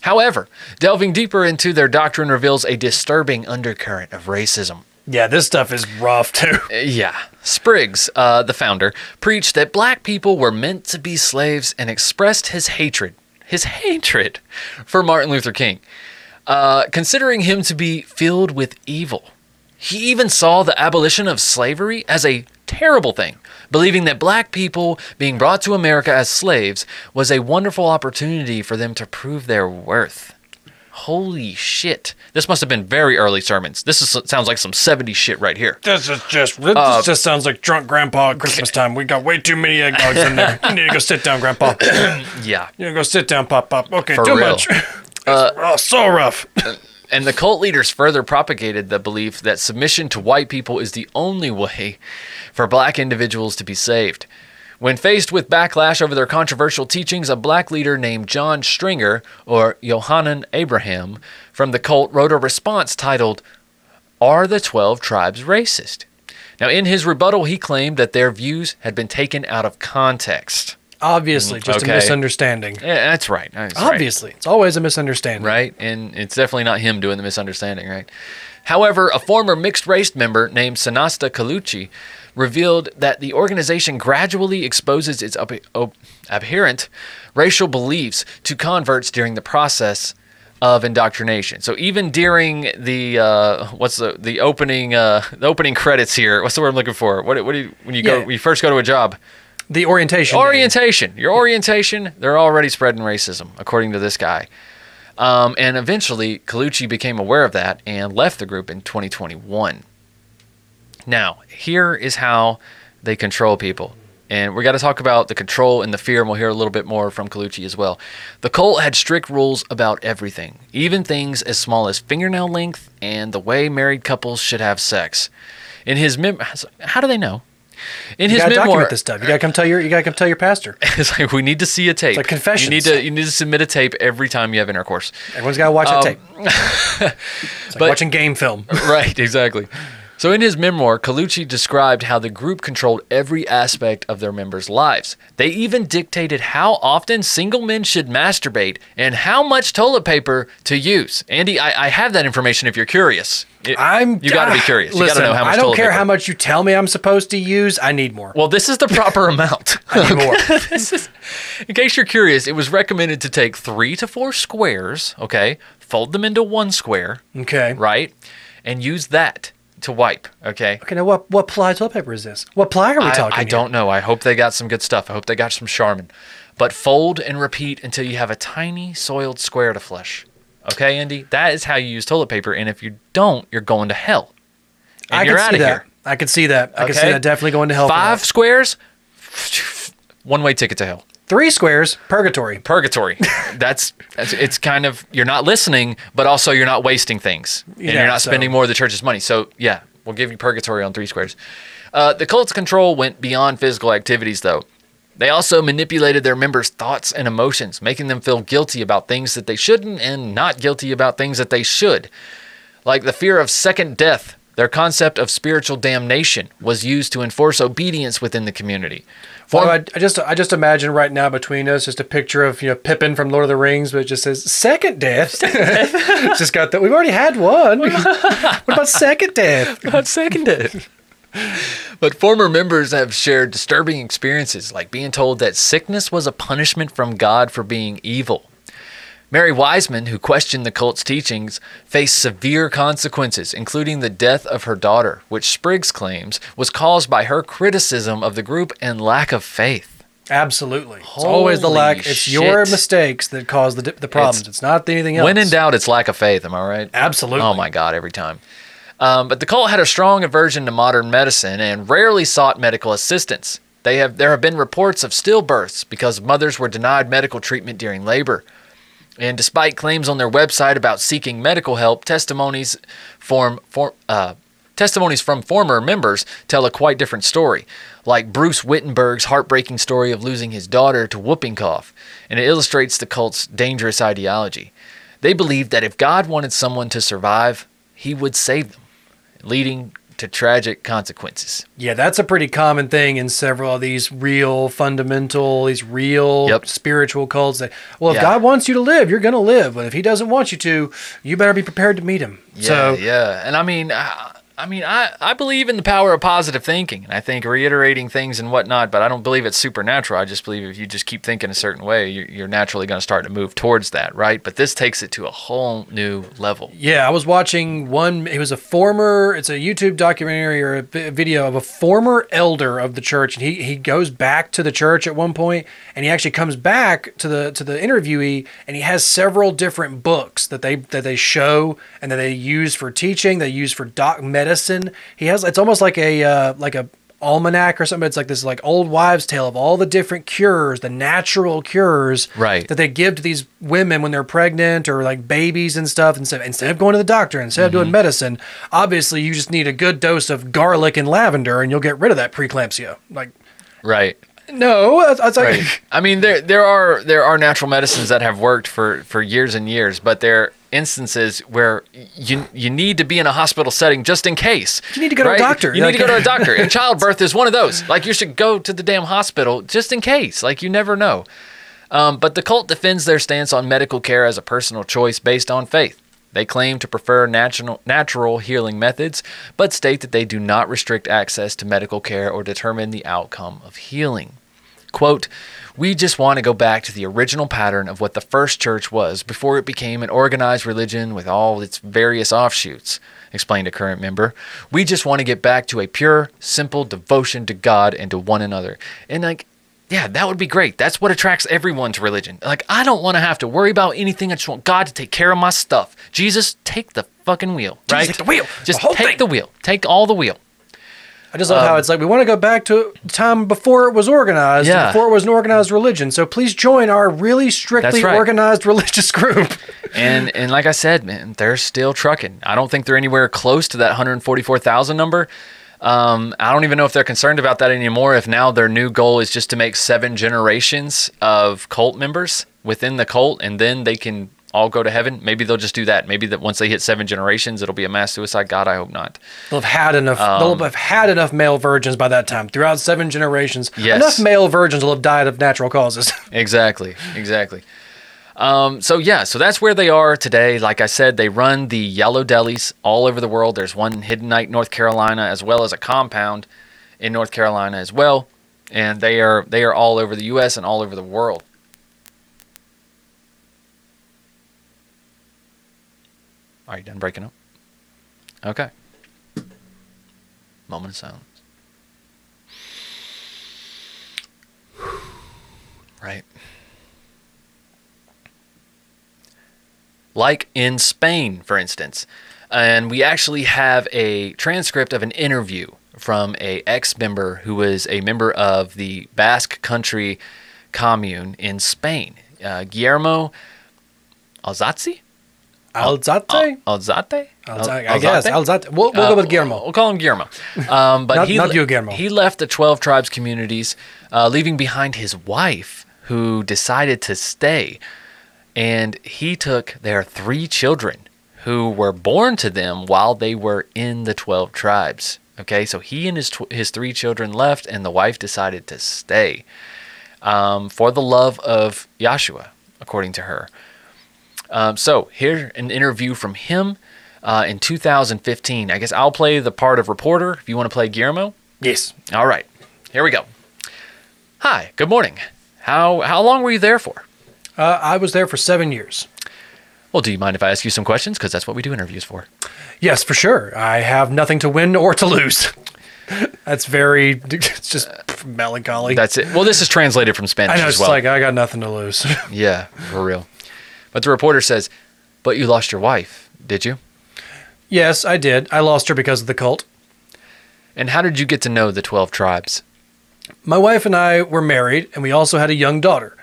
However, delving deeper into their doctrine reveals a disturbing undercurrent of racism. Yeah, this stuff is rough too. Yeah. Spriggs, the founder, preached that black people were meant to be slaves and expressed his hatred for Martin Luther King, considering him to be filled with evil. He even saw the abolition of slavery as a terrible thing, believing that black people being brought to America as slaves was a wonderful opportunity for them to prove their worth. Holy shit. This must have been very early sermons. Sounds like some 70s shit right here. This just sounds like drunk grandpa at Christmas time. We got way too many eggnogs in there. You need to go sit down, grandpa. Yeah. You need to go sit down, pop. Okay, For too real. much. So rough. And the cult leaders further propagated the belief that submission to white people is the only way for black individuals to be saved. When faced with backlash over their controversial teachings, a black leader named John Stringer, or Yohanan Abraham, from the cult wrote a response titled, "Are the 12 Tribes Racist?" Now, in his rebuttal, he claimed that their views had been taken out of context. Obviously, just a misunderstanding. Yeah, that's right. Obviously, it's always a misunderstanding. Right? And it's definitely not him doing the misunderstanding, right? However, a former mixed-race member named Sanasta Colucci revealed that the organization gradually exposes its abhorrent racial beliefs to converts during the process of indoctrination. So even during the opening credits here, what's the word I'm looking for? What do you when you first go to a job? The orientation. Your orientation, they're already spreading racism, according to this guy. And eventually, Colucci became aware of that and left the group in 2021. Now, here is how they control people. And we got to talk about the control and the fear, and we'll hear a little bit more from Colucci as well. The cult had strict rules about everything, even things as small as fingernail length and the way married couples should have sex. In his how do they know? In his memoir, document this stuff. You gotta come tell your pastor. It's like, we need to see a tape. It's like confessions. You need to submit a tape every time you have intercourse. Everyone's gotta watch that tape. It's like watching game film. Right, exactly. So in his memoir, Colucci described how the group controlled every aspect of their members' lives. They even dictated how often single men should masturbate and how much toilet paper to use. Andy, I have that information if you're curious. You got to be curious. Listen, you got to know how much I don't toilet care paper. how much you tell me I'm supposed to use. I need more. Well, this is the proper amount. I need more. In case you're curious, it was recommended to take 3 to 4 squares, okay, fold them into one square, Okay. right, and use that to wipe, okay? Okay, now what ply toilet paper is this? What ply are we talking I don't know. I hope they got some good stuff. I hope they got some Charmin. But fold and repeat until you have a tiny soiled square to flush. Okay, Andy? That is how you use toilet paper, and if you don't, you're going to hell. And you're out of here. I can see that. I can see Okay? that definitely going to hell. 5 squares, one-way ticket to hell. 3 squares, purgatory. Purgatory. It's kind of, you're not listening, but also you're not wasting things. And you're not spending more of the church's money. So, yeah, we'll give you purgatory on 3 squares. The cult's control went beyond physical activities, though. They also manipulated their members' thoughts and emotions, making them feel guilty about things that they shouldn't and not guilty about things that they should. Like the fear of second death, their concept of spiritual damnation was used to enforce obedience within the community. Well, I just imagine right now between us just a picture of Pippin from Lord of the Rings, but it just says second death. It's just got that. We've already had one. What about second death? About second death. But former members have shared disturbing experiences, like being told that sickness was a punishment from God for being evil. Mary Wiseman, who questioned the cult's teachings, faced severe consequences, including the death of her daughter, which Spriggs claims was caused by her criticism of the group and lack of faith. Absolutely. It's always the lack. It's your mistakes that cause the problems. It's not anything else. When in doubt, it's lack of faith. Am I right? Absolutely. Oh my God, every time. But the cult had a strong aversion to modern medicine and rarely sought medical assistance. There have been reports of stillbirths because mothers were denied medical treatment during labor. And despite claims on their website about seeking medical help, testimonies from former members tell a quite different story, like Bruce Wittenberg's heartbreaking story of losing his daughter to whooping cough, and it illustrates the cult's dangerous ideology. They believed that if God wanted someone to survive, he would save them, leading to tragic consequences. Yeah, that's a pretty common thing in several of these real spiritual cults. That, if God wants you to live, you're going to live. But if he doesn't want you to, you better be prepared to meet him. Yeah. And I believe in the power of positive thinking, and I think reiterating things and whatnot, but I don't believe it's supernatural. I just believe if you just keep thinking a certain way, you're naturally going to start to move towards that, right? But this takes it to a whole new level. Yeah, I was watching it's a YouTube documentary or a video of a former elder of the church, and he goes back to the church at one point, and he actually comes back to the interviewee, and he has several different books that they show and that they use for teaching, they use for medicine. It's almost like a almanac or something. It's like this old wives' tale of all the different cures, the natural cures that they give to these women when they're pregnant or like babies and stuff. Instead of going to the doctor, instead of doing medicine, obviously you just need a good dose of garlic and lavender and you'll get rid of that preeclampsia. Right. No, right. I mean, there are natural medicines that have worked for years and years, but there are instances where you need to be in a hospital setting just in case. You need to go to a doctor. You need to go to a doctor. And childbirth is one of those. Like, you should go to the damn hospital just in case. Like, you never know. But the cult defends their stance on medical care as a personal choice based on faith. They claim to prefer natural healing methods, but state that they do not restrict access to medical care or determine the outcome of healing. Quote, "We just want to go back to the original pattern of what the first church was before it became an organized religion with all its various offshoots," explained a current member. "We just want to get back to a pure, simple devotion to God and to one another." And yeah, that would be great. That's what attracts everyone to religion. I don't want to have to worry about anything. I just want God to take care of my stuff. Jesus, take the fucking wheel, right? Take the wheel. Just take the wheel. Take all the wheel. I just love how it's we want to go back to time before it was organized, before it was an organized religion. So please join our really strictly organized religious group. And like I said, man, they're still trucking. I don't think they're anywhere close to that 144,000 number. I don't even know if they're concerned about that anymore, if now their new goal is just to make 7 generations of cult members within the cult, and then they can all go to heaven. Maybe they'll just do that. Maybe that once they hit 7 generations, it'll be a mass suicide. God, I hope not. They'll have had enough. They'll have had enough male virgins by that time. Throughout 7 generations, yes. Enough male virgins will have died of natural causes. Exactly. So that's where they are today. Like I said, they run the Yellow Delis all over the world. There's one in Hiddenite, North Carolina, as well as a compound in North Carolina as well. And they are all over the U.S. and all over the world. Are you done breaking up? Okay. Moment of silence. Right. Like in Spain, for instance. And we actually have a transcript of an interview from a ex-member who was a member of the Basque Country commune in Spain. Guillermo Alzate? Alzate? Alzate? I guess. Alzate. We'll go with Guillermo. We'll call him Guillermo. But not you, Guillermo. He left the 12 tribes communities, leaving behind his wife, who decided to stay. And he took their 3 children who were born to them while they were in the 12 tribes. Okay, so he and his 3 children left, and the wife decided to stay for the love of Yahshua, according to her. So here's an interview from him in 2015. I guess I'll play the part of reporter if you want to play Guillermo. Yes. All right, here we go. Hi, good morning. How long were you there for? I was there for 7 years. Well, do you mind if I ask you some questions? Because that's what we do interviews for. Yes, for sure. I have nothing to win or to lose. It's just Melancholy. That's it. Well, this is translated from Spanish I know, as it's well. like, I got nothing to lose. Yeah, for real. But the reporter says, but you lost your wife, did you? Yes, I did. I lost her because of the cult. And how did you get to know the 12 tribes? My wife and I were married, and we also had a young daughter.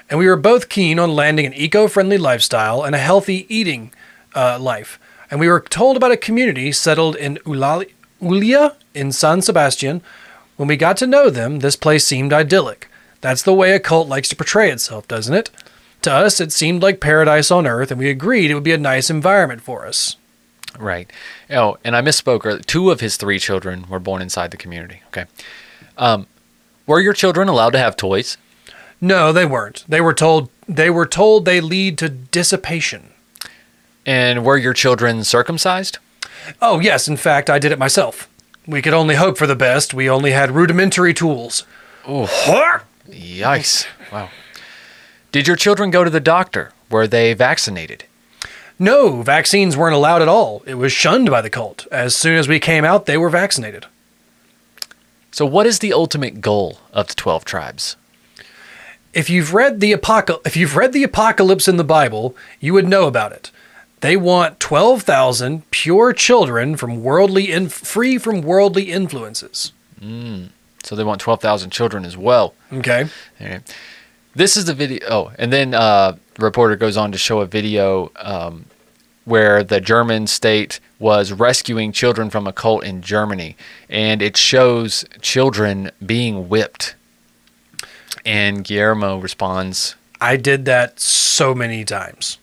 And we were both keen on landing an eco-friendly lifestyle and a healthy eating life. And we were told about a community settled in Ulia in San Sebastian. When we got to know them, this place seemed idyllic. That's the way a cult likes to portray itself, doesn't it? To us, it seemed like paradise on earth, and we agreed it would be a nice environment for us. Right. Oh, and I misspoke. 2 of his 3 children were born inside the community. Okay. Were your children allowed to have toys? No, they weren't. They were told they lead to dissipation. And were your children circumcised? Oh, yes. In fact, I did it myself. We could only hope for the best. We only had rudimentary tools. Oh, yikes. Wow. Did your children go to the doctor? Were they vaccinated? No, vaccines weren't allowed at all. It was shunned by the cult. As soon as we came out, they were vaccinated. So what is the ultimate goal of the 12 tribes? If you've read the apocalypse in the Bible, you would know about it. They want 12,000 pure children from free from worldly influences. So they want 12,000 children as well. Okay. Okay. This is the video. Oh, and then the reporter goes on to show a video where the German state was rescuing children from a cult in Germany. And it shows children being whipped. And Guillermo responds, I did that so many times.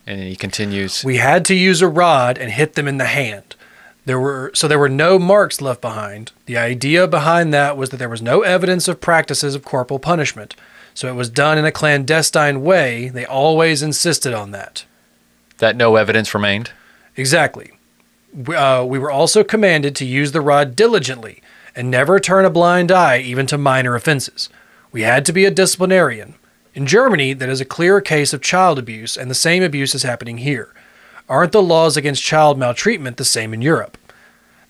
and he continues, We had to use a rod and hit them in the hand. There were no marks left behind. The idea behind that was that there was no evidence of practices of corporal punishment. So it was done in a clandestine way. They always insisted on that. that no evidence remained. Exactly. We were also commanded to use the rod diligently and never turn a blind eye even to minor offenses. We had to be a disciplinarian. In Germany, that is a clear case of child abuse, and the same abuse is happening here. Aren't the laws against child maltreatment the same in Europe?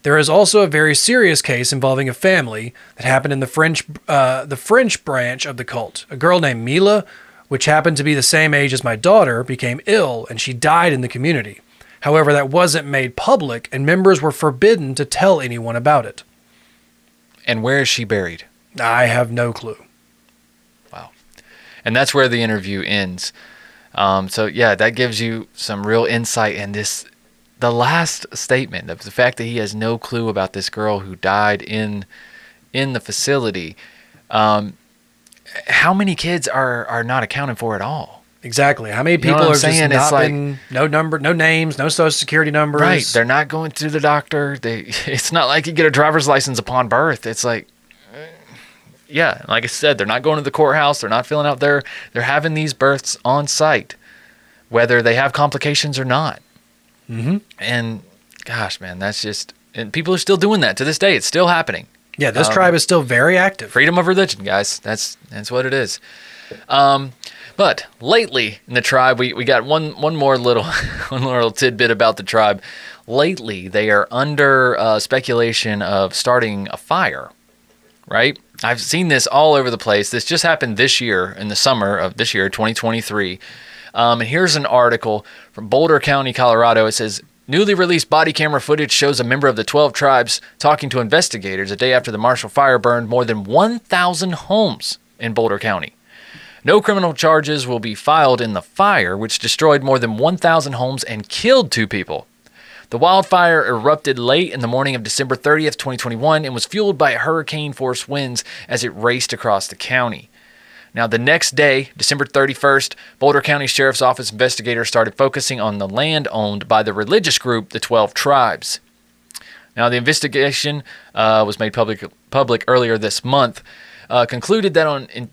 There is also a very serious case involving a family that happened in the French branch of the cult. A girl named Mila, which happened to be the same age as my daughter, became ill and she died in the community. However, that wasn't made public and members were forbidden to tell anyone about it. And where is she buried? I have no clue. Wow. And that's where the interview ends. So yeah, that gives you some real insight in this. The last statement of the fact that he has no clue about this girl who died in the facility. How many kids are not accounted for at all? Exactly. How many people are just not been, no number, no names, no social security numbers? Right. They're not going to the doctor. It's not like you get a driver's license upon birth. It's like, yeah, like I said, they're not going to the courthouse. They're not filling out they're having these births on site, whether they have complications or not. Mm-hmm. And gosh, man, that's just, and people are still doing that to this day. It's still happening. Yeah, this tribe is still very active. Freedom of religion, guys. That's what it is. But lately in the tribe, we got one more little one little tidbit about the tribe. Lately, they are under speculation of starting a fire. Right? I've seen this all over the place. This just happened this year, in the summer of this year, 2023. And here's an article from Boulder County, Colorado. It says, newly released body camera footage shows a member of the 12 tribes talking to investigators a day after the Marshall Fire burned more than 1,000 homes in Boulder County. No criminal charges will be filed in the fire, which destroyed more than 1,000 homes and killed 2 people. The wildfire erupted late in the morning of December 30th, 2021, and was fueled by hurricane-force winds as it raced across the county. Now, the next day, December 31st, Boulder County Sheriff's Office investigators started focusing on the land owned by the religious group, the 12 Tribes. Now, the investigation was made public earlier this month, concluded that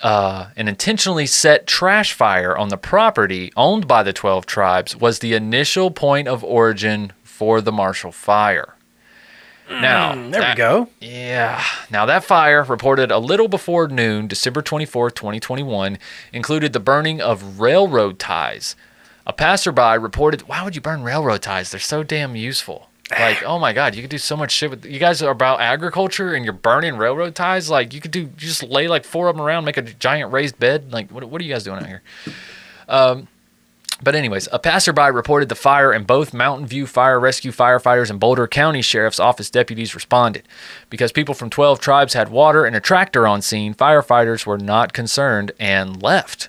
an intentionally set trash fire on the property owned by the 12 Tribes was the initial point of origin for the Marshall Fire. Now, there we go. Yeah. Now, that fire, reported a little before noon, December 24, 2021, included the burning of railroad ties. A passerby reported, why would you burn railroad ties? They're so damn useful. Like, oh my God, you could do so much shit with. You guys are about agriculture and you're burning railroad ties. Like, you just lay like 4 of them around, make a giant raised bed. Like, what are you guys doing out here? But anyways, a passerby reported the fire, and both Mountain View Fire Rescue firefighters and Boulder County Sheriff's Office deputies responded. Because people from 12 tribes had water and a tractor on scene, firefighters were not concerned and left.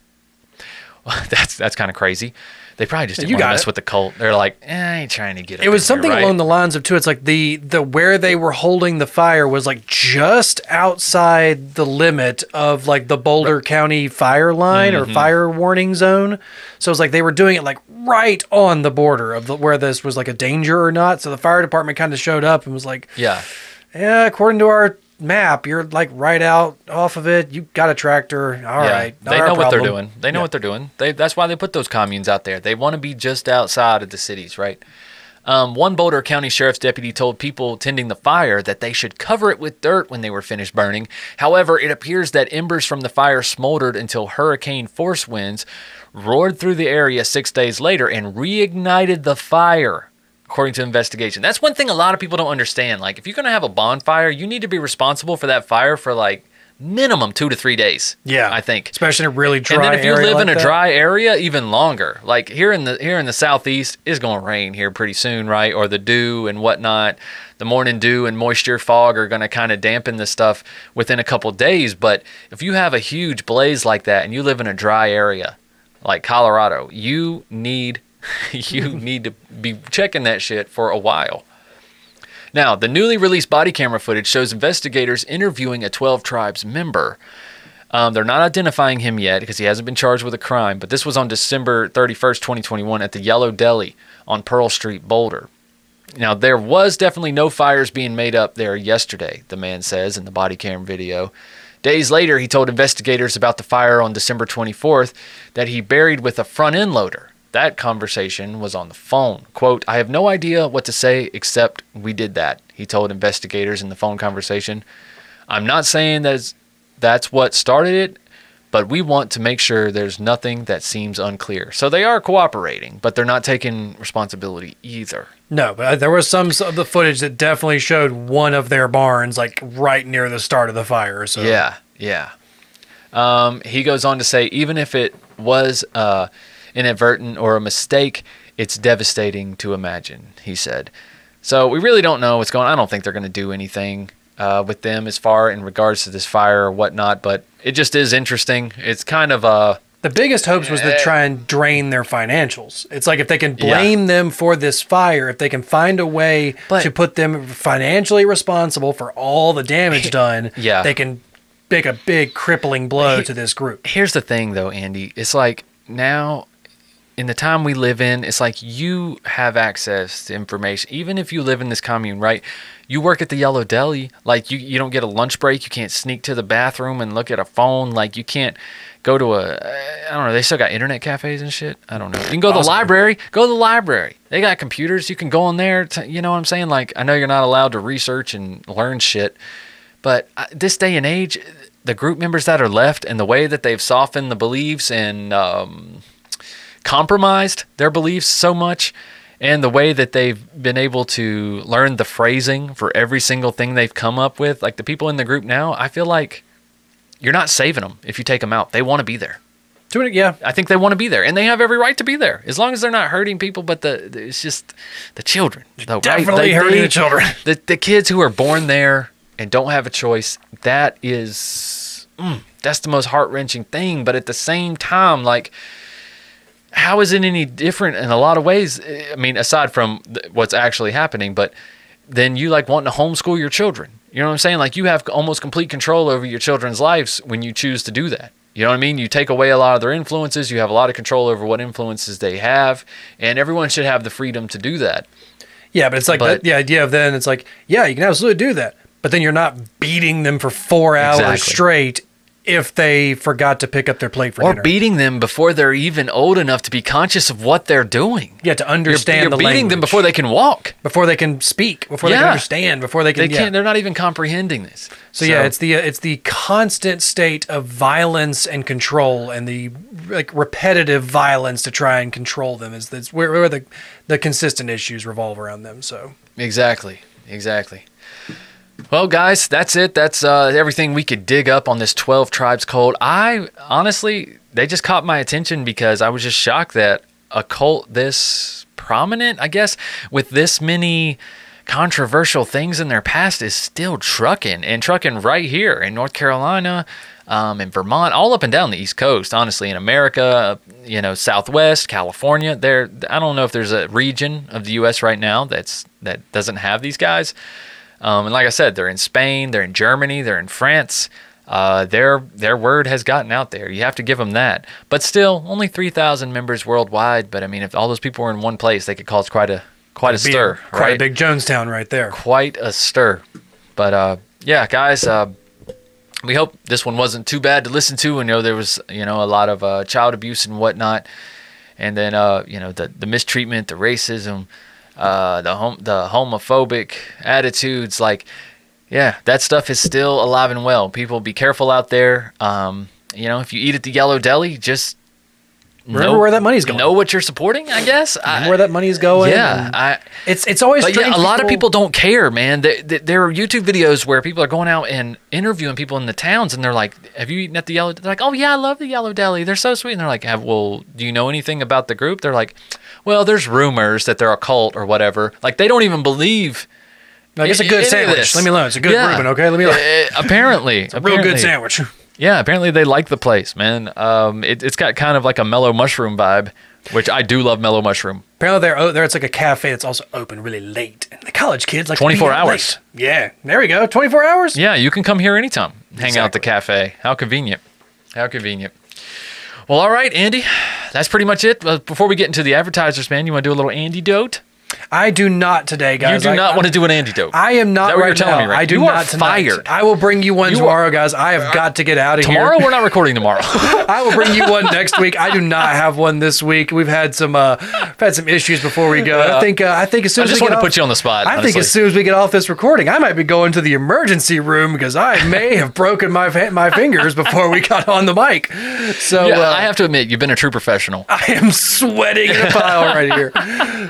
Well, that's kind of crazy. They probably just didn't want to mess with the cult. They're like, I ain't trying to get it. It was something along the lines of, too, it's like the where they were holding the fire was like just outside the limit of like the Boulder County fire line or fire warning zone. So it's like they were doing it like right on the border of where this was like a danger or not. So the fire department kind of showed up and was like, yeah, according to our map, you're like right out off of it. You got a tractor. All right. They know what they're doing. They know what they're doing. That's why they put those communes out there. They want to be just outside of the cities, right? One Boulder County Sheriff's deputy told people tending the fire that they should cover it with dirt when they were finished burning. However, it appears that embers from the fire smoldered until hurricane force winds roared through the area 6 days later and reignited the fire. According to investigation. That's one thing a lot of people don't understand. Like, if you're going to have a bonfire, you need to be responsible for that fire for like minimum 2 to 3 days. Yeah, I think, especially in a really dry area. And then if you live in a dry area, even longer. Like here in the southeast, it's going to rain here pretty soon, right? Or the dew and whatnot, the morning dew and moisture fog are going to kind of dampen this stuff within a couple days. But if you have a huge blaze like that and you live in a dry area like Colorado, you need to be checking that shit for a while. Now, the newly released body camera footage shows investigators interviewing a 12 Tribes member. They're not identifying him yet because he hasn't been charged with a crime, but this was on December 31st, 2021 at the Yellow Deli on Pearl Street, Boulder. Now, there was definitely no fires being made up there yesterday, the man says in the body cam video. Days later, he told investigators about the fire on December 24th that he buried with a front end loader. That conversation was on the phone. Quote, I have no idea what to say except we did that, he told investigators in the phone conversation. I'm not saying that's what started it, but we want to make sure there's nothing that seems unclear. So they are cooperating, but they're not taking responsibility either. No, but there was some of the footage that definitely showed one of their barns like right near the start of the fire. So yeah. He goes on to say, even if it was inadvertent or a mistake, it's devastating to imagine, he said. So we really don't know what's going on. I don't think they're going to do anything with them as far in regards to this fire or whatnot, but it just is interesting. It's kind of the biggest hopes was to try and drain their financials. It's like if they can blame them for this fire, if they can find a way to put them financially responsible for all the damage done, they can make a big crippling blow to this group. Here's the thing though, Andy. It's like now in the time we live in, it's like you have access to information. Even if you live in this commune, right? You work at the Yellow Deli. Like you don't get a lunch break. You can't sneak to the bathroom and look at a phone. Like you can't go to I don't know. They still got internet cafes and shit. I don't know. You can go to the library. Go to the library. They got computers. You can go in there. You know what I'm saying? Like I know you're not allowed to research and learn shit, but this day and age, the group members that are left and the way that they've softened the beliefs and compromised their beliefs so much, and the way that they've been able to learn the phrasing for every single thing they've come up with, like the people in the group now, I feel like you're not saving them if you take them out. They want to be there. I think they want to be there, and they have every right to be there as long as they're not hurting people. But it's just the children, definitely hurting the children. The kids who are born there and don't have a choice. That's the most heart-wrenching thing. But at the same time, like, how is it any different in a lot of ways? I mean, aside from what's actually happening, but then you like wanting to homeschool your children. You know what I'm saying? Like you have almost complete control over your children's lives when you choose to do that. You know what I mean? You take away a lot of their influences. You have a lot of control over what influences they have, and everyone should have the freedom to do that. Yeah, but it's like the idea of then it's like, yeah, you can absolutely do that, but then you're not beating them for 4 hours straight if they forgot to pick up their plate for or dinner. beating them before they're even old enough to be conscious of what they're doing. Yeah, to understand You're the beating them language. before they can walk. Before they can speak, before they can understand, before they can. They can't. They're not even comprehending this. So yeah, it's the constant state of violence and control, and the repetitive violence to try and control them is that's where the consistent issues revolve around them. So exactly. Well, guys, that's it. That's everything we could dig up on this 12 Tribes cult. Honestly, they just caught my attention because I was just shocked that a cult this prominent, I guess, with this many controversial things in their past is still trucking right here in North Carolina, in Vermont, all up and down the East Coast, honestly, in America, Southwest, California. I don't know if there's a region of the U.S. right now that doesn't have these guys. And like I said, they're in Spain, they're in Germany, they're in France. Their word has gotten out there. You have to give them that. But still, only 3,000 members worldwide. But I mean, if all those people were in one place, they could cause quite a stir. Quite a big Jonestown right there. Quite a stir. But yeah, guys, we hope this one wasn't too bad to listen to. I know there was a lot of child abuse and whatnot, and then the mistreatment, the racism. The homophobic attitudes, that stuff is still alive and well. People, be careful out there. If you eat at the Yellow Deli, just remember where that money's going. Know what you're supporting, I guess. Where that money's going. Yeah, it's always. But yeah, a lot of people don't care, man. There are YouTube videos where people are going out and interviewing people in the towns, and they're like, "Have you eaten at the Yellow?" They're like, "Oh yeah, I love the Yellow Deli. They're so sweet." And they're like, "Well, do you know anything about the group?" They're like, "Well, there's rumors that they're a cult or whatever." Like, they don't even believe. Like, it's a good sandwich. Let me know. It's a good Reuben, okay? Let me apparently. It's a real good sandwich. Yeah, apparently they like the place, man. It's got kind of like a mellow mushroom vibe, which I do love mellow mushroom. Apparently there it's like a cafe that's also open really late. And the college kids like 24 hours. Late. Yeah, there we go. 24 hours? Yeah, you can come here anytime. Hang out at the cafe. How convenient. Well, all right, Andy. That's pretty much it. Before we get into the advertisers, man, you want to do a little antidote? I do not today, guys. You do not want to do an antidote. I am not. Is that what you're telling me, right? I do you not are tonight. Fired. I will bring you one tomorrow, guys. I have got to get out of here. Tomorrow we're not recording tomorrow. I will bring you one next week. I do not have one this week. We've had some issues before we go. I think as soon as I just want to put you on the spot. I think as soon as we get off this recording, I might be going to the emergency room because I may have broken my fingers before we got on the mic. So I have to admit, you've been a true professional. I am sweating in a pile right here.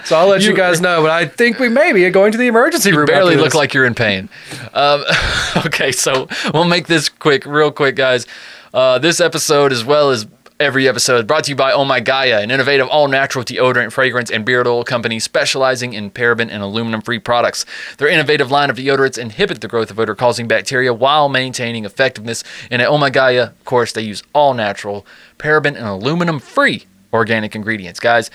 So I'll let you guys know. But I think we may be going to the emergency room. You barely look like you're in pain. Okay, so we'll make this real quick, guys. This episode, as well as every episode, brought to you by Oh My Gaia, an innovative all-natural deodorant, fragrance, and beard oil company specializing in paraben and aluminum-free products. Their innovative line of deodorants inhibit the growth of odor-causing bacteria while maintaining effectiveness. And at Oh My Gaia, of course, they use all-natural, paraben, and aluminum-free organic ingredients. Guys,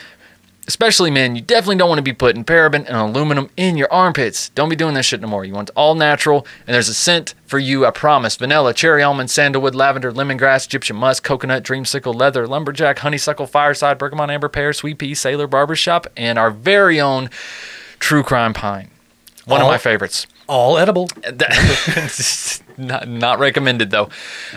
especially men, you definitely don't want to be putting paraben and aluminum in your armpits. Don't be doing that shit no more. You want all natural, and there's a scent for you, I promise. Vanilla, cherry almond, sandalwood, lavender, lemongrass, Egyptian musk, coconut, dreamsicle, leather, lumberjack, honeysuckle, fireside, bergamot, amber, pear, sweet pea, sailor, barbershop, and our very own true crime pine. One of my favorites. All edible. Not recommended, though.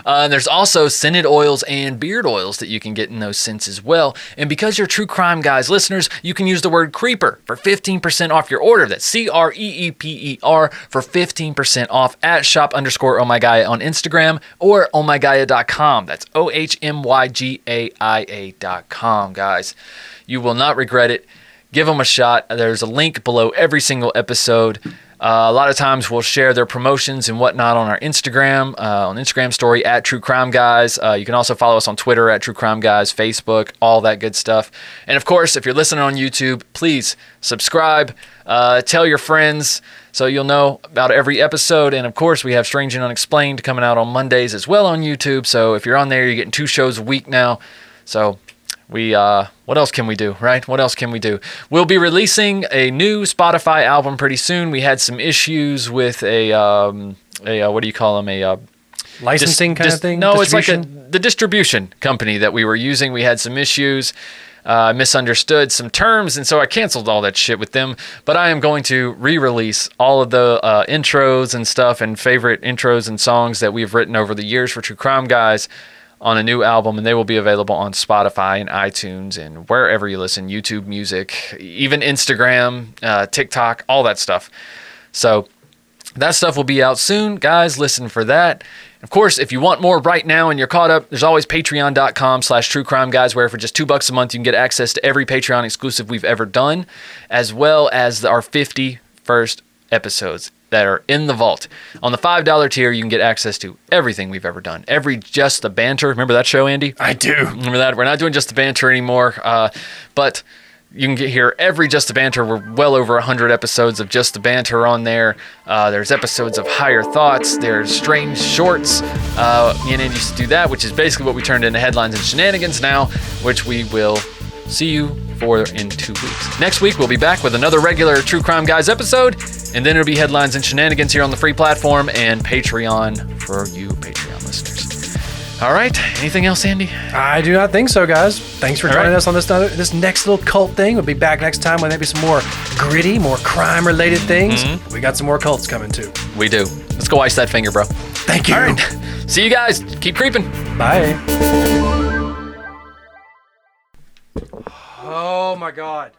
There's also scented oils and beard oils that you can get in those scents as well. And because you're True Crime Guys listeners, you can use the word CREEPER for 15% off your order. That's CREEPER for 15% off at shop_ohmygaia on Instagram or ohmygaia.com. That's OHMYGAIA.com, guys. You will not regret it. Give them a shot. There's a link below every single episode. A lot of times we'll share their promotions and whatnot on our Instagram, story at True Crime Guys. You can also follow us on Twitter at True Crime Guys, Facebook, all that good stuff. And of course, if you're listening on YouTube, please subscribe, tell your friends so you'll know about every episode. And of course, we have Strange and Unexplained coming out on Mondays as well on YouTube. So if you're on there, you're getting 2 shows a week now. So what else can we do, right? What else can we do? We'll be releasing a new Spotify album pretty soon. We had some issues with a what do you call them? A licensing kind of thing? No, it's like the distribution company that we were using. We had some issues. I misunderstood some terms, and so I canceled all that shit with them. But I am going to re-release all of the intros and stuff and favorite intros and songs that we've written over the years for True Crime Guys on a new album, and they will be available on Spotify and iTunes and wherever you listen, YouTube Music, even Instagram, TikTok, all that stuff. So that stuff will be out soon. Guys, listen for that. Of course, if you want more right now and you're caught up, there's always patreon.com/truecrimeguys, where for just $2 a month, you can get access to every Patreon exclusive we've ever done, as well as our 50 first episodes that are in the vault. On the $5 tier, you can get access to everything we've ever done. Every Just the Banter. Remember that show, Andy? I do. Remember that? We're not doing Just the Banter anymore, but you can hear every Just the Banter. We're well over 100 episodes of Just the Banter on there. There's episodes of Higher Thoughts. There's Strange Shorts. Me and Andy used to do that, which is basically what we turned into Headlines and Shenanigans now, which we will see you for in 2 weeks. Next week, we'll be back with another regular True Crime Guys episode, and then it'll be Headlines and Shenanigans here on the free platform and Patreon for you Patreon listeners. All right. Anything else, Andy? I do not think so, guys. Thanks for joining us on this next little cult thing. We'll be back next time with maybe some more gritty, more crime-related things. We got some more cults coming, too. We do. Let's go ice that finger, bro. Thank you. All right. See you guys. Keep creeping. Bye. Oh, my God.